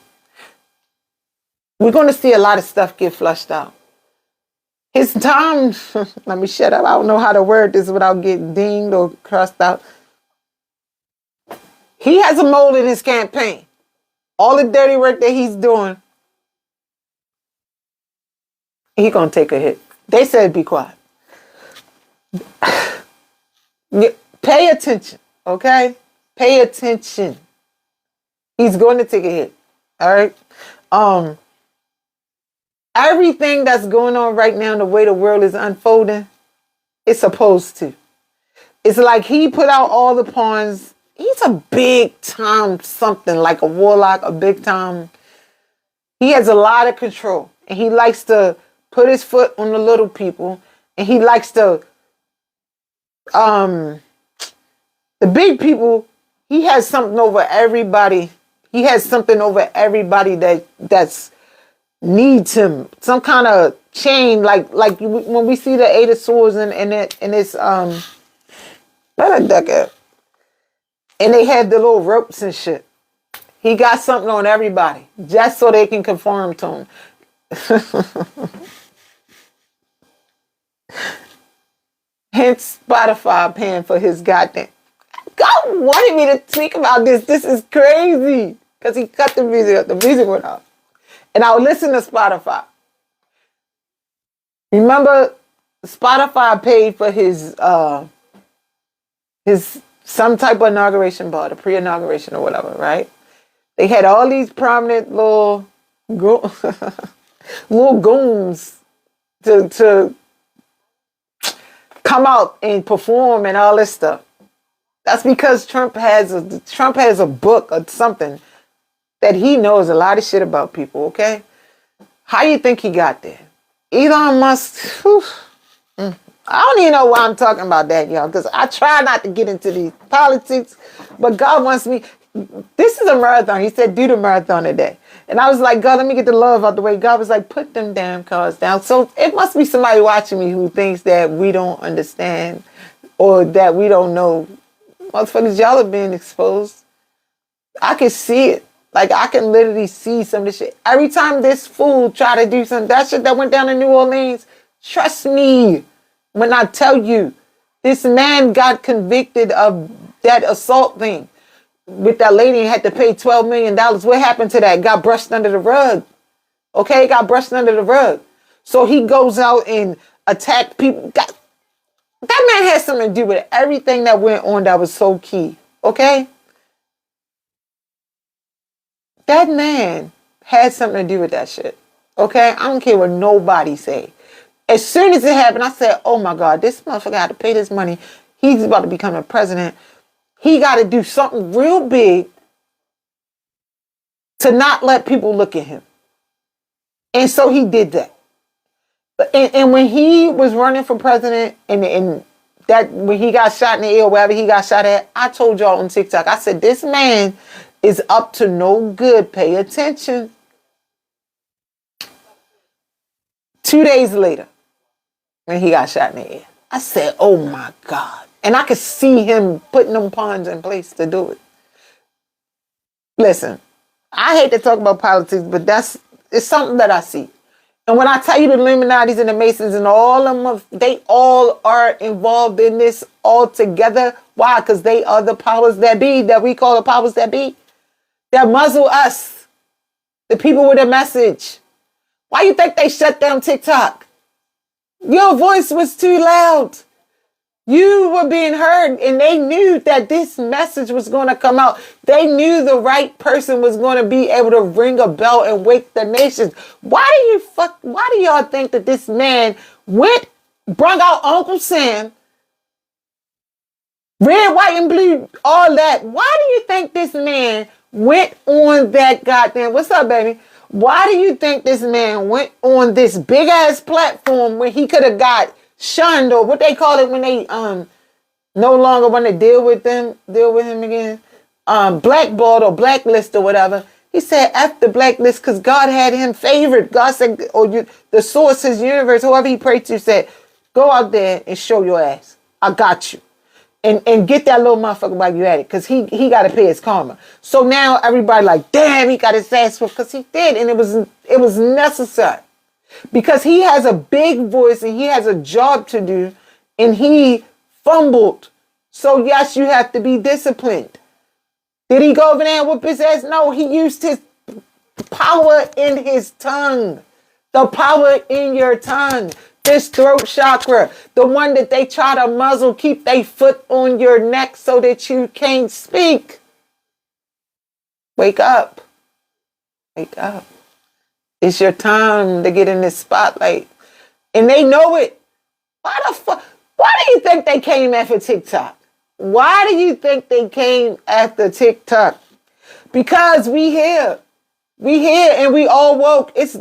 We're going to see a lot of stuff get flushed out. His time, let me shut up. I don't know how to word this without getting dinged or crossed out. He has a mold in his campaign. All the dirty work that he's doing, he's going to take a hit. They said be quiet. Pay attention, okay? Pay attention. He's going to take a hit, all right? Everything that's going on right now, the way the world is unfolding, it's supposed to. It's like he put out all the pawns. He's a big time something, like a warlock, a big time. He has a lot of control. And he likes to put his foot on the little people. And he likes to, the big people, he has something over everybody. He has something over everybody that's needs him. Some kind of chain, like when we see the Eight of Swords and it's let a duck up. And they have the little ropes and shit. He got something on everybody just so they can conform to him. Hence Spotify paying for his goddamn. God wanted me to speak about this. This is crazy. Because he cut the music up. The music went off. And I would listen to Spotify. Remember, Spotify paid for his some type of inauguration bar, the pre-inauguration or whatever, right? They had all these prominent little goons to come out and perform and all this stuff. That's because Trump has a book or something that he knows a lot of shit about people, okay? How you think he got there? Elon Musk, whew, I don't even know why I'm talking about that, y'all, because I try not to get into these politics, but God wants me. This is a marathon. He said, do the marathon today. And I was like, God, let me get the love out the way. God was like, put them damn cars down. So it must be somebody watching me who thinks that we don't understand or that we don't know. Motherfuckers, y'all are being exposed. I can see it. Like, I can literally see some of this shit. Every time this fool try to do something, that shit that went down in New Orleans, trust me when I tell you, this man got convicted of that assault thing with that lady and had to pay $12 million. What happened to that? Got brushed under the rug. Okay, got brushed under the rug. So he goes out and attacked people. That man had something to do with everything that went on that was so key. Okay? That man had something to do with that shit. Okay? I don't care what nobody say. As soon as it happened, I said, oh my God, this motherfucker had to pay this money. He's about to become a president. He got to do something real big to not let people look at him. And so he did that. And when he was running for president and that when he got shot in the ear, wherever he got shot at, I told y'all on TikTok, I said, this man is up to no good. Pay attention. 2 days later, when he got shot in the ear, I said, oh my God. And I could see him putting them pawns in place to do it. Listen, I hate to talk about politics, but it's something that I see. And when I tell you the Illuminatis and the Masons and all of them, they all are involved in this all together. Why? Because they are the powers that be, that we call the powers that be. That muzzle us, the people with a message. Why you think they shut down TikTok? Your voice was too loud. You were being heard, and they knew that this message was going to come out. They knew the right person was going to be able to ring a bell and wake the nations. Why do y'all think that this man brought out Uncle Sam, red, white, and blue, all that? Why do you think this man went on that goddamn, what's up, baby? Why do you think this man went on this big ass platform where he could have got shunned, or what they call it when they no longer want to deal with him again, blackballed or blacklist or whatever? He said F the blacklist because God had him favored. God said, the source, his universe, whoever he prayed to, said, go out there and show your ass. I got you. And get that little motherfucker while you at it, because he got to pay his karma. So now everybody like, damn, he got his ass whooped, because he did, and it was necessary. Because he has a big voice and he has a job to do, and he fumbled. So yes, you have to be disciplined. Did he go over there and whoop his ass? No, he used his power in his tongue. The power in your tongue. This throat chakra, the one that they try to muzzle, keep their foot on your neck so that you can't speak. Wake up. Wake up. It's your time to get in this spotlight. And they know it. Why the fuck? Why do you think they came after TikTok? Why do you think they came after TikTok? Because we here. We here and we all woke. It's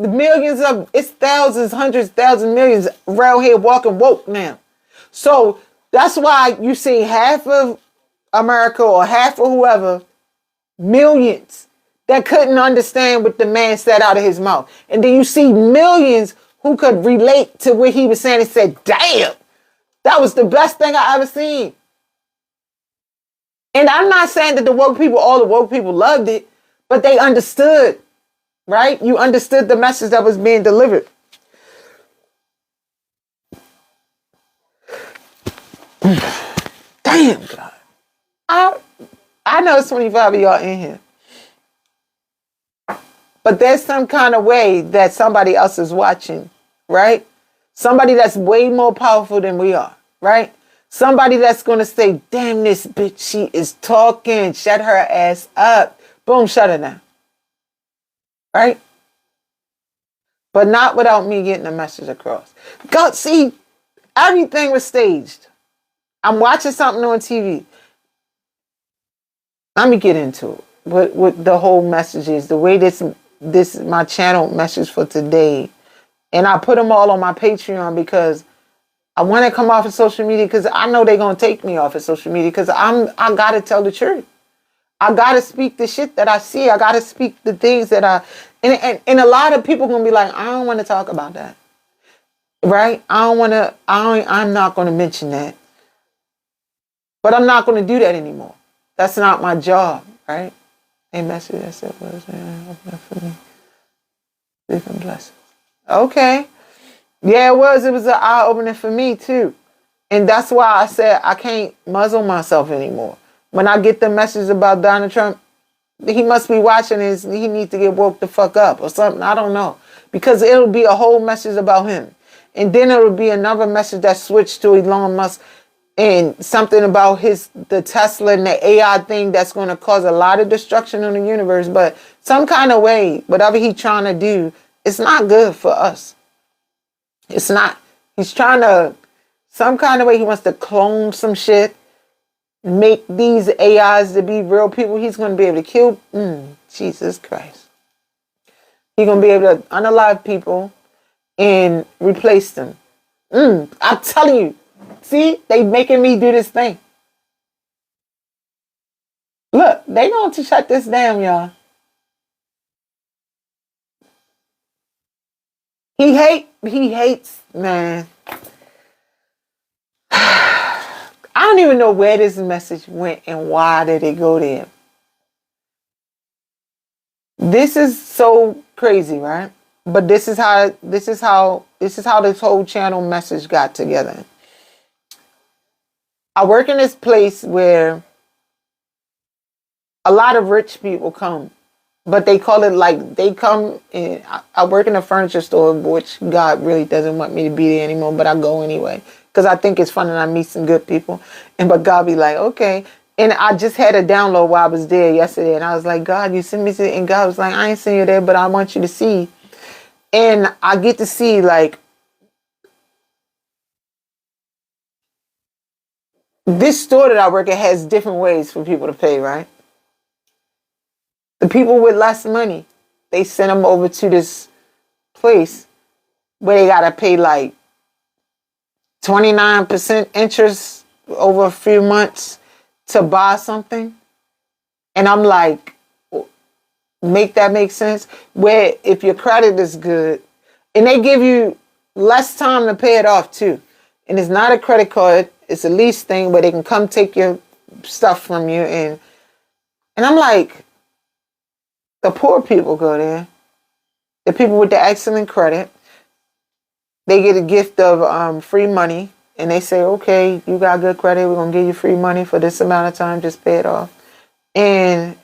thousands, hundreds, thousands, millions around here walking woke now. So that's why you see half of America or half of whoever, millions that couldn't understand what the man said out of his mouth. And then you see millions who could relate to what he was saying and said, damn, that was the best thing I ever seen. And I'm not saying that all the woke people loved it, but they understood. Right? You understood the message that was being delivered. Damn, God. I know it's 25 of y'all in here. But there's some kind of way that somebody else is watching, right? Somebody that's way more powerful than we are, right? Somebody that's going to say, damn, this bitch, she is talking. Shut her ass up. Boom, shut her down. Right? But not without me getting the message across. God, see, Everything was staged. I'm watching something on TV. Let me get into it. What the whole message is, the way this my channel message for today, and I put them all on my Patreon because I want to come off of social media because I know they're gonna take me off of social media because I gotta tell the truth. I gotta speak the shit that I see. I gotta speak the things that and a lot of people gonna be like, I don't want to talk about that, right? I'm not gonna mention that, but I'm not gonna do that anymore. That's not my job, right? A message that said was for me. Different blessings. Okay. Yeah, it was. It was an eye opener for me too. And that's why I said I can't muzzle myself anymore. When I get the message about Donald Trump, he must be watching this. He needs to get woke the fuck up or something. I don't know. Because it'll be a whole message about him. And then it'll be another message that switched to Elon Musk and something about the Tesla and the AI thing that's going to cause a lot of destruction in the universe. But some kind of way, whatever he's trying to do, it's not good for us. It's not. He's trying to, some kind of way, he wants to clone some shit, make these AIs to be real people. He's going to be able to kill, Jesus Christ. He's going to be able to unalive people and replace them. I'm telling you. See, they making me do this thing. Look, they going to shut this down, y'all. He hates, man. I don't even know where this message went and why did it go there. This is so crazy, right? But this is how this whole channel message got together. I work in this place where a lot of rich people come, but they call it like they come in. I work in a furniture store, which God really doesn't want me to be there anymore, but I go anyway because I think it's fun and I meet some good people. But God be like, okay. And I just had a download while I was there yesterday, and I was like, God, you sent me to, and God was like, I ain't sent you there, but I want you to see. And I get to see like this store that I work at has different ways for people to pay, right? The people with less money, they send them over to this place where they got to pay like 29% interest over a few months to buy something. And I'm like, make that make sense? Where if your credit is good, and they give you less time to pay it off too. And it's not a credit card, it's a lease thing where they can come take your stuff from you. And I'm like, the poor people go there. The people with the excellent credit, they get a gift of free money. And they say, okay, you got good credit. We're going to give you free money for this amount of time. Just pay it off. And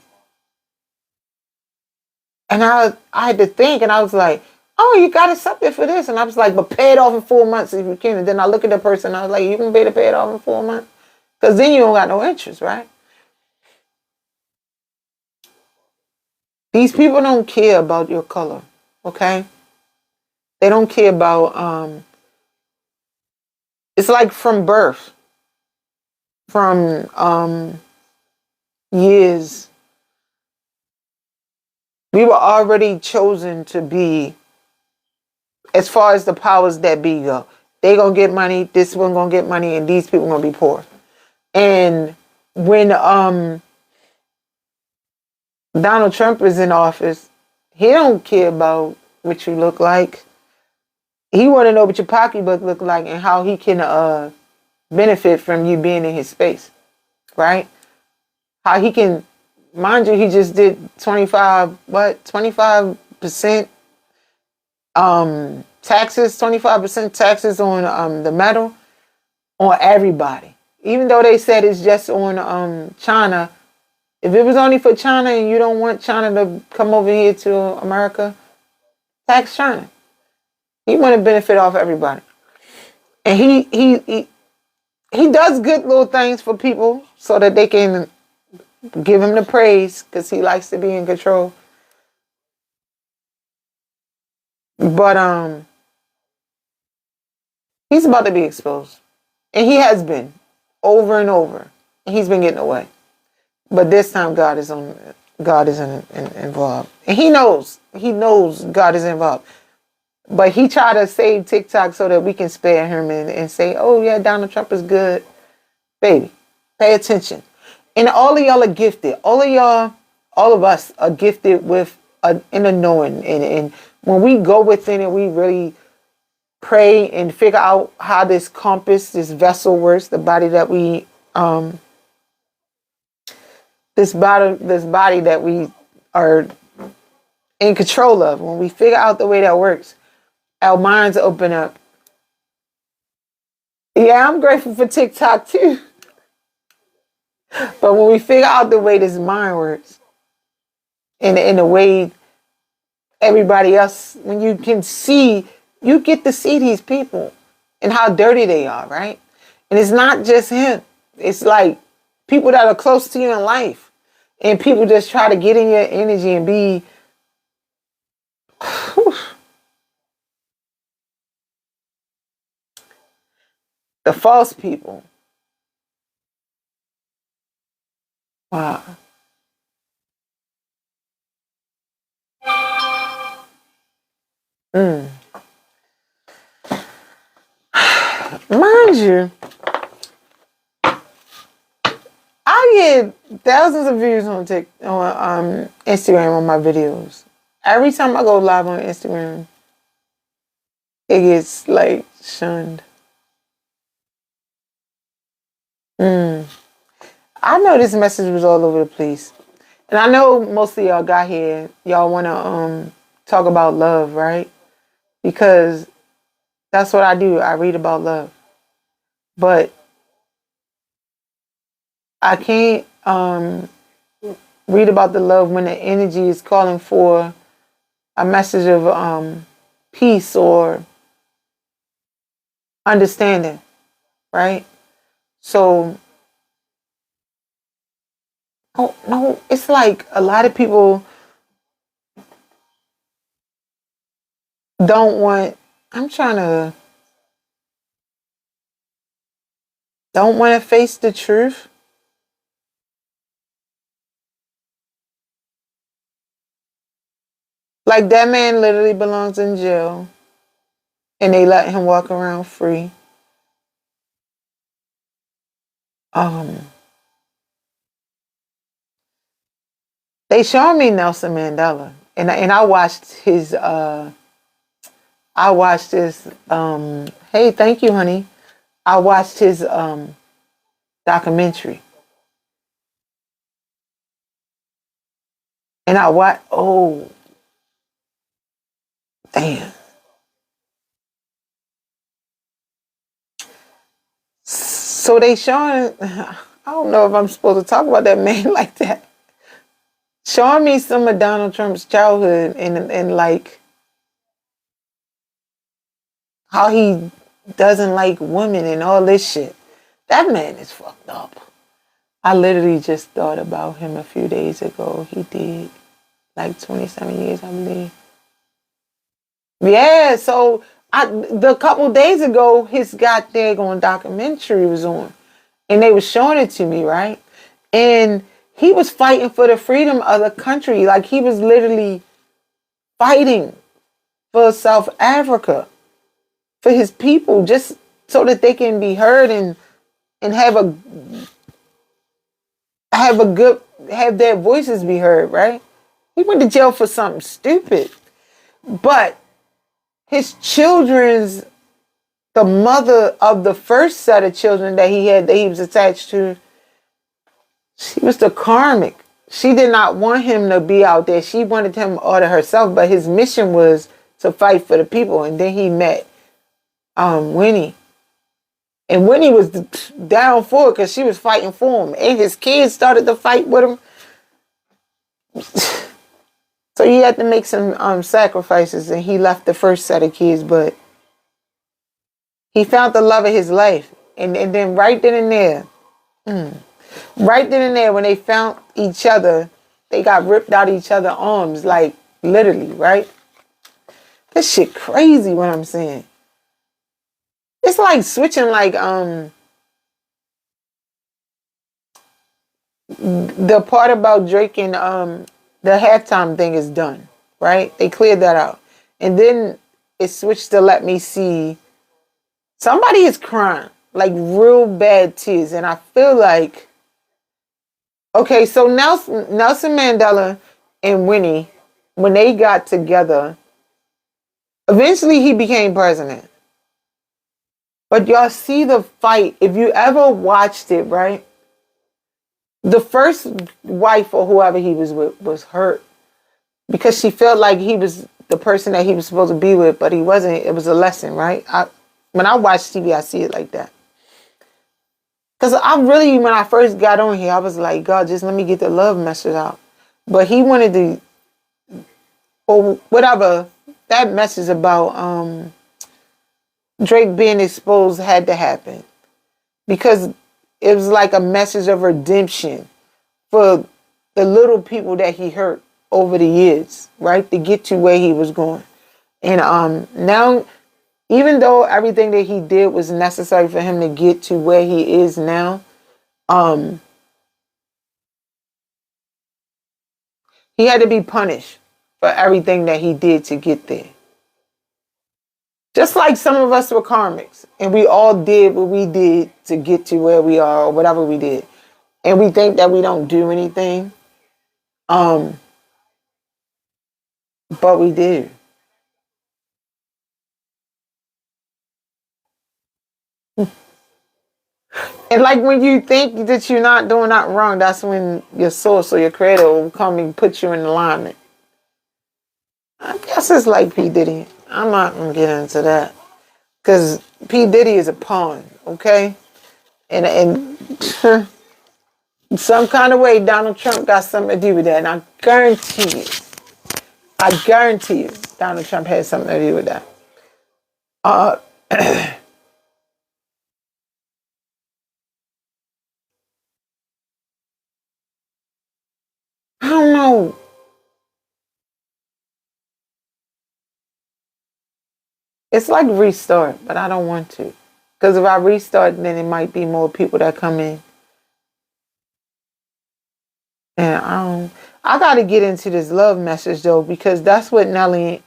I had to think, and I was like, oh, you got accepted for this. And I was like, but pay it off in 4 months if you can. And then I look at the person, and I was like, you can pay it off in 4 months? Because then you don't got no interest, right? These people don't care about your color, okay? They don't care about, it's like from birth, from years. We were already chosen to be, as far as the powers that be go. They gonna get money, this one gonna get money, and these people gonna be poor. And when Donald Trump is in office, he don't care about what you look like. He want to know what your pocketbook look like and how he can benefit from you being in his space, right? How he can, mind you, he just did 25% taxes, 25% taxes on the metal on everybody. Even though they said it's just on China. If it was only for China and you don't want China to come over here to America, tax China. He want to benefit off everybody. And he does good little things for people so that they can give him the praise because he likes to be in control. But He's about to be exposed. And he has been over and over. And he's been getting away. But this time God is involved. And he knows God is involved. But he tried to save TikTok so that we can spare him and say, oh yeah, Donald Trump is good. Baby, pay attention. And all of y'all are gifted. All of us are gifted with an inner knowing. And when we go within it, we really pray and figure out how this compass, this vessel works, the body that we this body that we are in control of. When we figure out the way that works, our minds open up. Yeah, I'm grateful for TikTok too. But when we figure out the way this mind works, in the way everybody else, when you can see, you get to see these people and how dirty they are, right? And it's not just him. It's like people that are close to you in life. And people just try to get in your energy and be... the false people. Wow. Mind you, I get thousands of views on Instagram on my videos. Every time I go live on Instagram, it gets like shunned. I know this message was all over the place. And I know most of y'all got here, y'all want to talk about love, right? Because that's what I do. I read about love. But I can't read about the love when the energy is calling for a message of peace or understanding, right? So, oh no, it's like a lot of people don't want to face the truth. Like that man literally belongs in jail and they let him walk around free. They showed me Nelson Mandela and I watched his hey, thank you, honey. I watched his documentary. And oh, damn. So they showing, I don't know if I'm supposed to talk about that man like that. Showing me some of Donald Trump's childhood and like how he doesn't like women and all this shit. That man is fucked up. I literally just thought about him a few days ago. He did like 27 years, I believe. Yeah, so the couple days ago, his goddamn documentary was on. And they were showing it to me, right? And he was fighting for the freedom of the country. Like he was literally fighting for South Africa, for his people, just so that they can be heard and have their voices be heard, right? He went to jail for something stupid. But his the mother of the first set of children that he was attached to, she was the karmic. She did not want him to be out there. She wanted him all to herself, but his mission was to fight for the people. And then he met Winnie. And Winnie was down for it because she was fighting for him. And his kids started to fight with him. So he had to make some sacrifices, and he left the first set of kids, but he found the love of his life. And then right then and there, when they found each other, they got ripped out of each other's arms, like literally, right? This shit crazy what I'm saying. it's like switching like the part about Drake and the halftime thing is done, right? They cleared that out. And then it switched to let me see somebody is crying, like real bad tears. And I feel like, okay, so Nelson Mandela and Winnie, when they got together, eventually he became president. But y'all see the fight, if you ever watched it, right? The first wife or whoever he was with was hurt because she felt like he was the person that he was supposed to be with, but he wasn't. It was a lesson, right? When I watch TV, I see it like that. Because when I first got on here, I was like, God, just let me get the love message out. But he wanted to, or whatever, that message about Drake being exposed had to happen. Because it was like a message of redemption for the little people that he hurt over the years, right? To get to where he was going. And now, even though everything that he did was necessary for him to get to where he is now, he had to be punished for everything that he did to get there. Just like some of us were karmics, and we all did what we did to get to where we are, or whatever we did. And we think that we don't do anything. But we do. And like when you think that you're not doing nothing wrong, that's when your source or your creator will come and put you in alignment. I guess it's like P. Diddy. I'm not going to get into that. Because P. Diddy is a pawn, okay? And some kind of way, Donald Trump got something to do with that. And I guarantee you, Donald Trump had something to do with that. I don't know. It's like restart, but I don't want to. Because if I restart, then it might be more people that come in. And I got to get into this love message, though, because that's what Nelson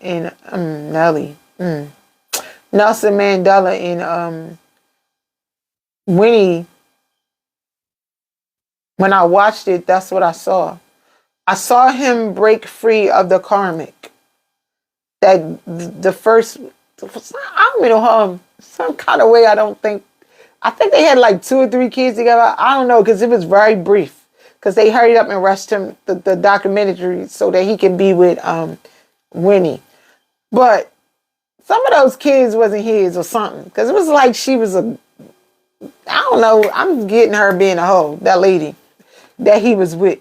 Mandela and Winnie, when I watched it, that's what I saw. I saw him break free of the karmic. That the first, I don't know, some kind of way, I think they had like 2 or 3 kids together. I don't know, because it was very brief. Because they hurried up and rushed him, the documentary, so that he can be with Winnie. But some of those kids wasn't his or something. Because it was like she was I don't know, I'm getting her being a hoe, that lady that he was with.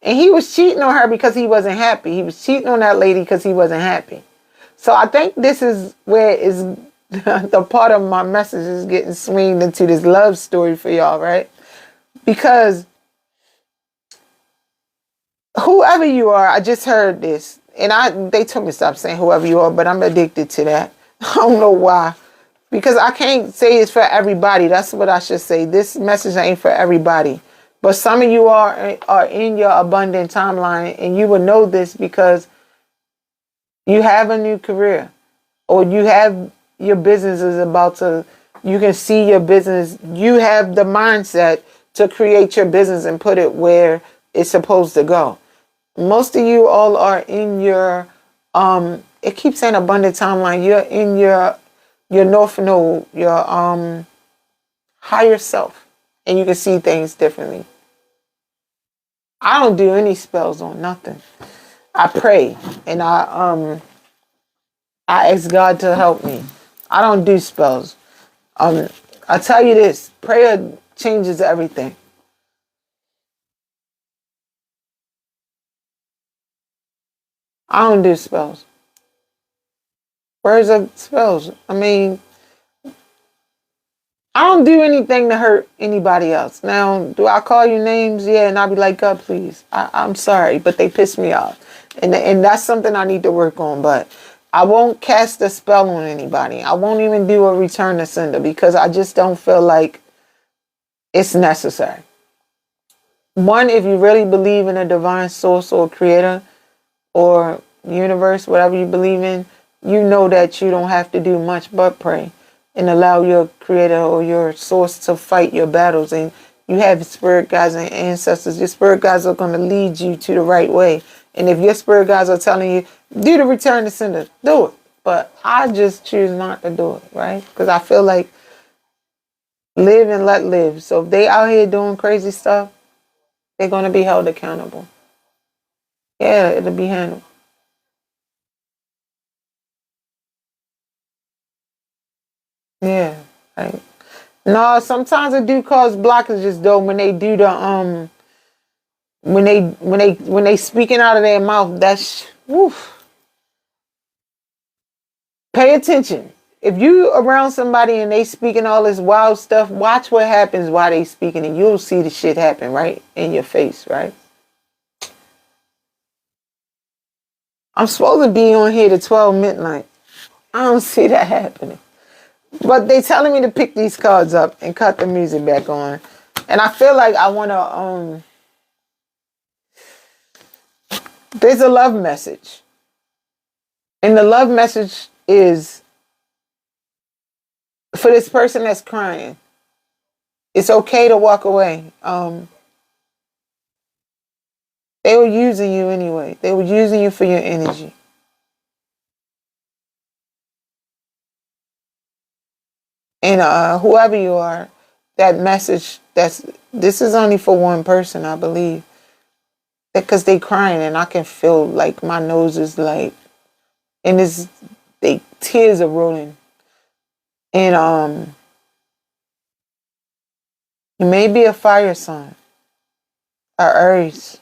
And he was cheating on her because he wasn't happy. He was cheating on that lady because he wasn't happy. So I think this is where is the part of my message is getting swinged into this love story for y'all, right? Because whoever you are, I just heard this. And they told me to stop saying whoever you are, but I'm addicted to that. I don't know why. Because I can't say it's for everybody. That's what I should say. This message ain't for everybody. But some of you are in your abundant timeline, and you will know this because you have a new career, or you have your business is about to, you can see your business. You have the mindset to create your business and put it where it's supposed to go. Most of you all are in your, it keeps saying abundant timeline. You're in your North Node, your higher self, and you can see things differently. I don't do any spells on nothing. I pray and I ask God to help me. I don't do spells. I tell you this, prayer changes everything. I don't do spells. Words are spells. I mean, I don't do anything to hurt anybody else. Now, do I call you names? Yeah, and I'll be like, God, please. I'm sorry, but they piss me off. And that's something I need to work on. But I won't cast a spell on anybody. I won't even do a return to sender because I just don't feel like it's necessary. One, if you really believe in a divine source or creator or universe, whatever you believe in, you know that you don't have to do much but pray and allow your creator or your source to fight your battles. And you have spirit guides and ancestors. Your spirit guides are going to lead you to the right way. And if your spirit guides are telling you, do the return to sender, do it. But I just choose not to do it, right? Because I feel like live and let live. So if they out here doing crazy stuff, they're going to be held accountable. Yeah, it'll be handled. Yeah, right. No, sometimes it do cause blockages though when they do the when they speaking out of their mouth. That's woof. Pay attention. If you around somebody and they speaking all this wild stuff, watch what happens while they speaking, and you'll see the shit happen right in your face, right? I'm supposed to be on here to 12 midnight. I don't see that happening. But they telling me to pick these cards up and cut the music back on. And I feel like I want to, there's a love message. And the love message is for this person that's crying. It's okay to walk away. They were using you anyway. They were using you for your energy. And whoever you are, that message, this is only for one person, I believe. Because they crying and I can feel like my nose is like, and they tears are rolling. And you may be a fire sign, a Aries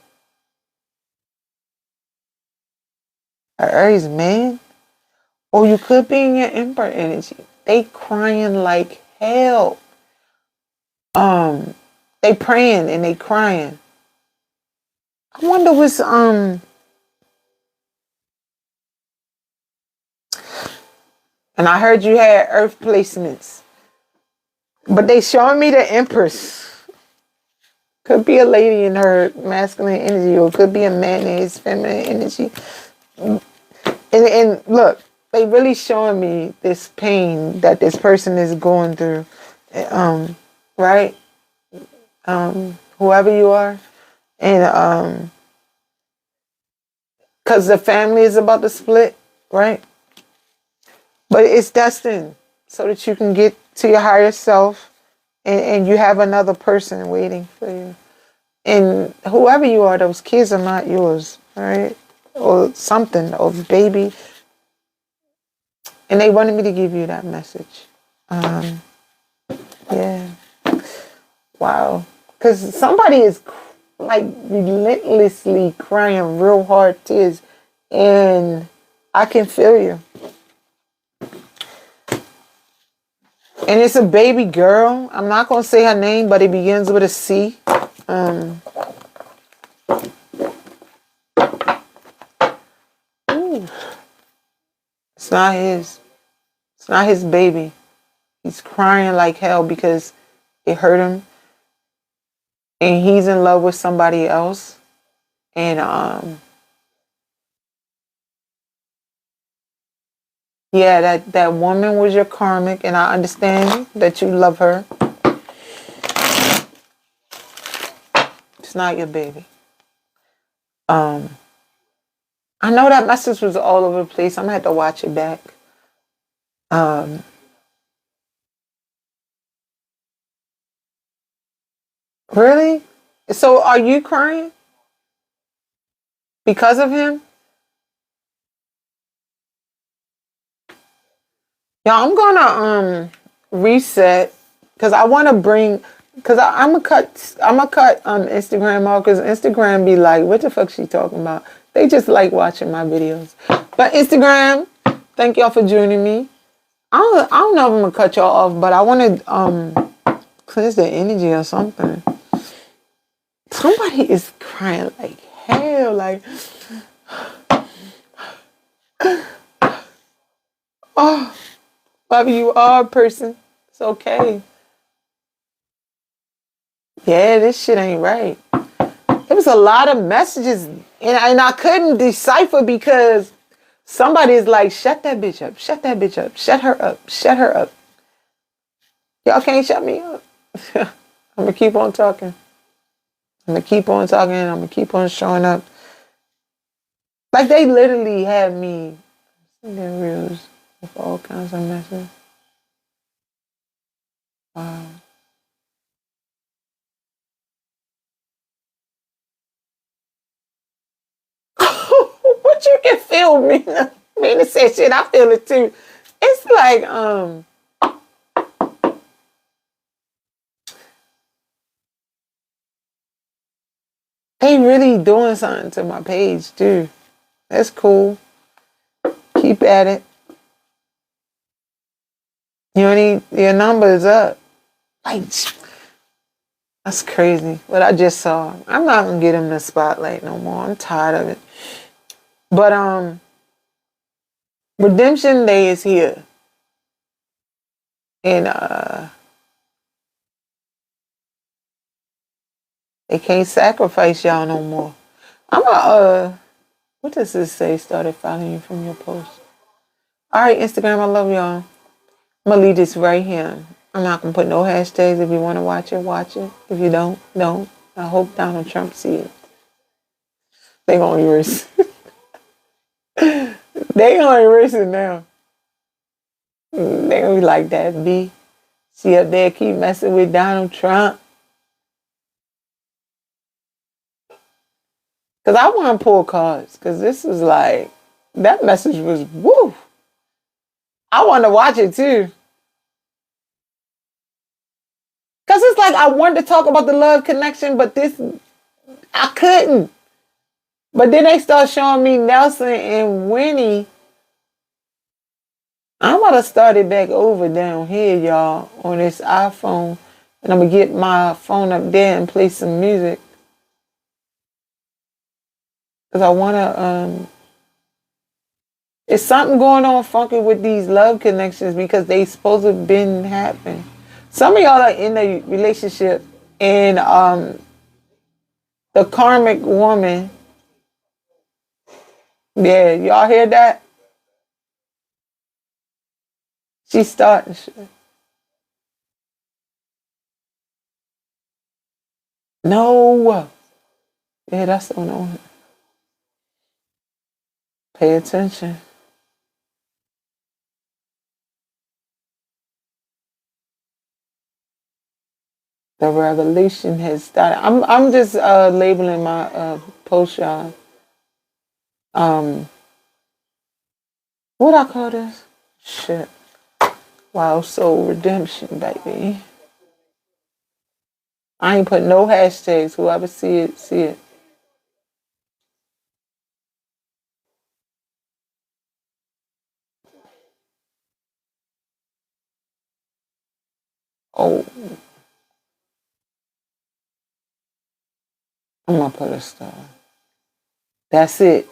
man, or you could be in your Emperor energy. They crying like hell. They praying and they crying. I wonder what's and I heard you had earth placements. But they showing me the Empress. Could be a lady in her masculine energy, or could be a man in his feminine energy. And look, they really showing me this pain that this person is going through. Right? Whoever you are. And because the family is about to split, right? But it's destined so that you can get to your higher self and you have another person waiting for you. And whoever you are, those kids are not yours, right? Or something, or baby. And they wanted me to give you that message. Yeah. Wow. Because somebody is like relentlessly crying real hard tears. And I can feel you. And it's a baby girl. I'm not going to say her name, but it begins with a C. It's not his. It's not his baby. He's crying like hell because it hurt him. And he's in love with somebody else. And yeah, that woman was your karmic, and I understand that you love her. It's not your baby. I know that message was all over the place. I'm gonna have to watch it back. Really? So are you crying because of him? Yeah, I'm gonna reset because I want to bring because I'm gonna cut Instagram off because Instagram be like, what the fuck she talking about? They just like watching my videos. But Instagram, thank y'all for joining me. I don't know if I'm gonna cut y'all off, but I want to cleanse the energy or something. Somebody is crying like hell, like Oh, whoever you are, person, it's okay. Yeah, this shit ain't right. There was a lot of messages, and I couldn't decipher because somebody is like, shut that bitch up, shut that bitch up, shut her up, shut her up. Y'all can't shut me up. I'm gonna keep on talking. I'm gonna keep on talking. I'm gonna keep on showing up. Like they literally had me sending reels with all kinds of messages. Wow. What you can feel me? Mina said shit, I feel it too. It's like, they really doing something to my page too. That's cool. Keep at it. Your number is up. Like, that's crazy. What I just saw. I'm not gonna get him the spotlight no more. I'm tired of it. But Redemption Day is here. And they can't sacrifice y'all no more. I'm what does this say? Started following you from your post. Alright, Instagram, I love y'all. I'm gonna leave this right here. I'm not gonna put no hashtags. If you wanna watch it, watch it. If you don't, don't. I hope Donald Trump see it. They gonna erase it. They gonna erase it now. They gonna be like that, B. She up there keep messing with Donald Trump. Cause I wanna pull cards. Cause this was like, that message was woo. I wanna watch it too. Cause it's like I wanted to talk about the love connection, but this I couldn't. But then they start showing me Nelson and Winnie. I'm gonna start it back over down here, y'all, on this iPhone. And I'm gonna get my phone up there and play some music. Cause I wanna it's something going on funky with these love connections because they supposed to have been happening. Some of y'all are in a relationship and the karmic woman. Yeah, y'all hear that? She's starting shit. No. Yeah, that's the one I want. Pay attention. The revolution has started. I'm just labeling my post, y'all. What I call this? Shit. Wow, soul redemption, baby. I ain't put no hashtags. Whoever see it, see it. Oh, I'm gonna put a star. That's it.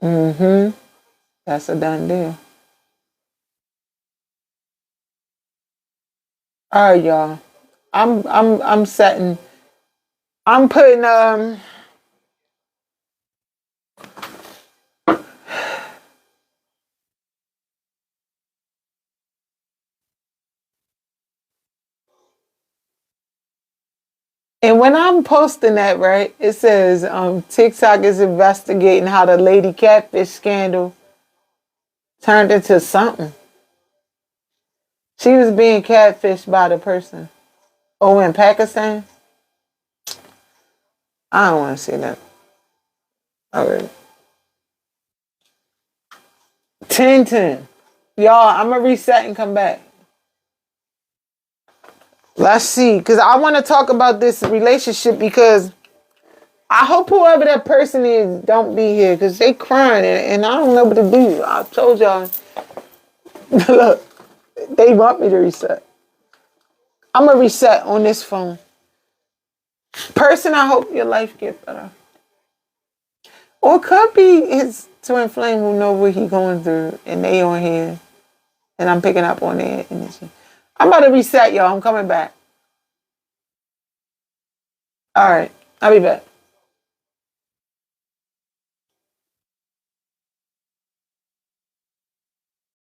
Mm-hmm. That's a done deal. All right, y'all. I'm setting. I'm putting and when I'm posting that, right, it says TikTok is investigating how the lady catfish scandal turned into something. She was being catfished by the person. Oh, in Pakistan? I don't want to see that. All right. 10. Y'all, I'm going to reset and come back. Let's see. Because I want to talk about this relationship because I hope whoever that person is don't be here because they crying and I don't know what to do. I told y'all. Look, they want me to reset. I'm going to reset on this phone. Person, I hope your life get better. Or it could be his twin flame who know what he going through and they on here. And I'm picking up on their energy. I'm about to reset, y'all. I'm coming back. All right. I'll be back.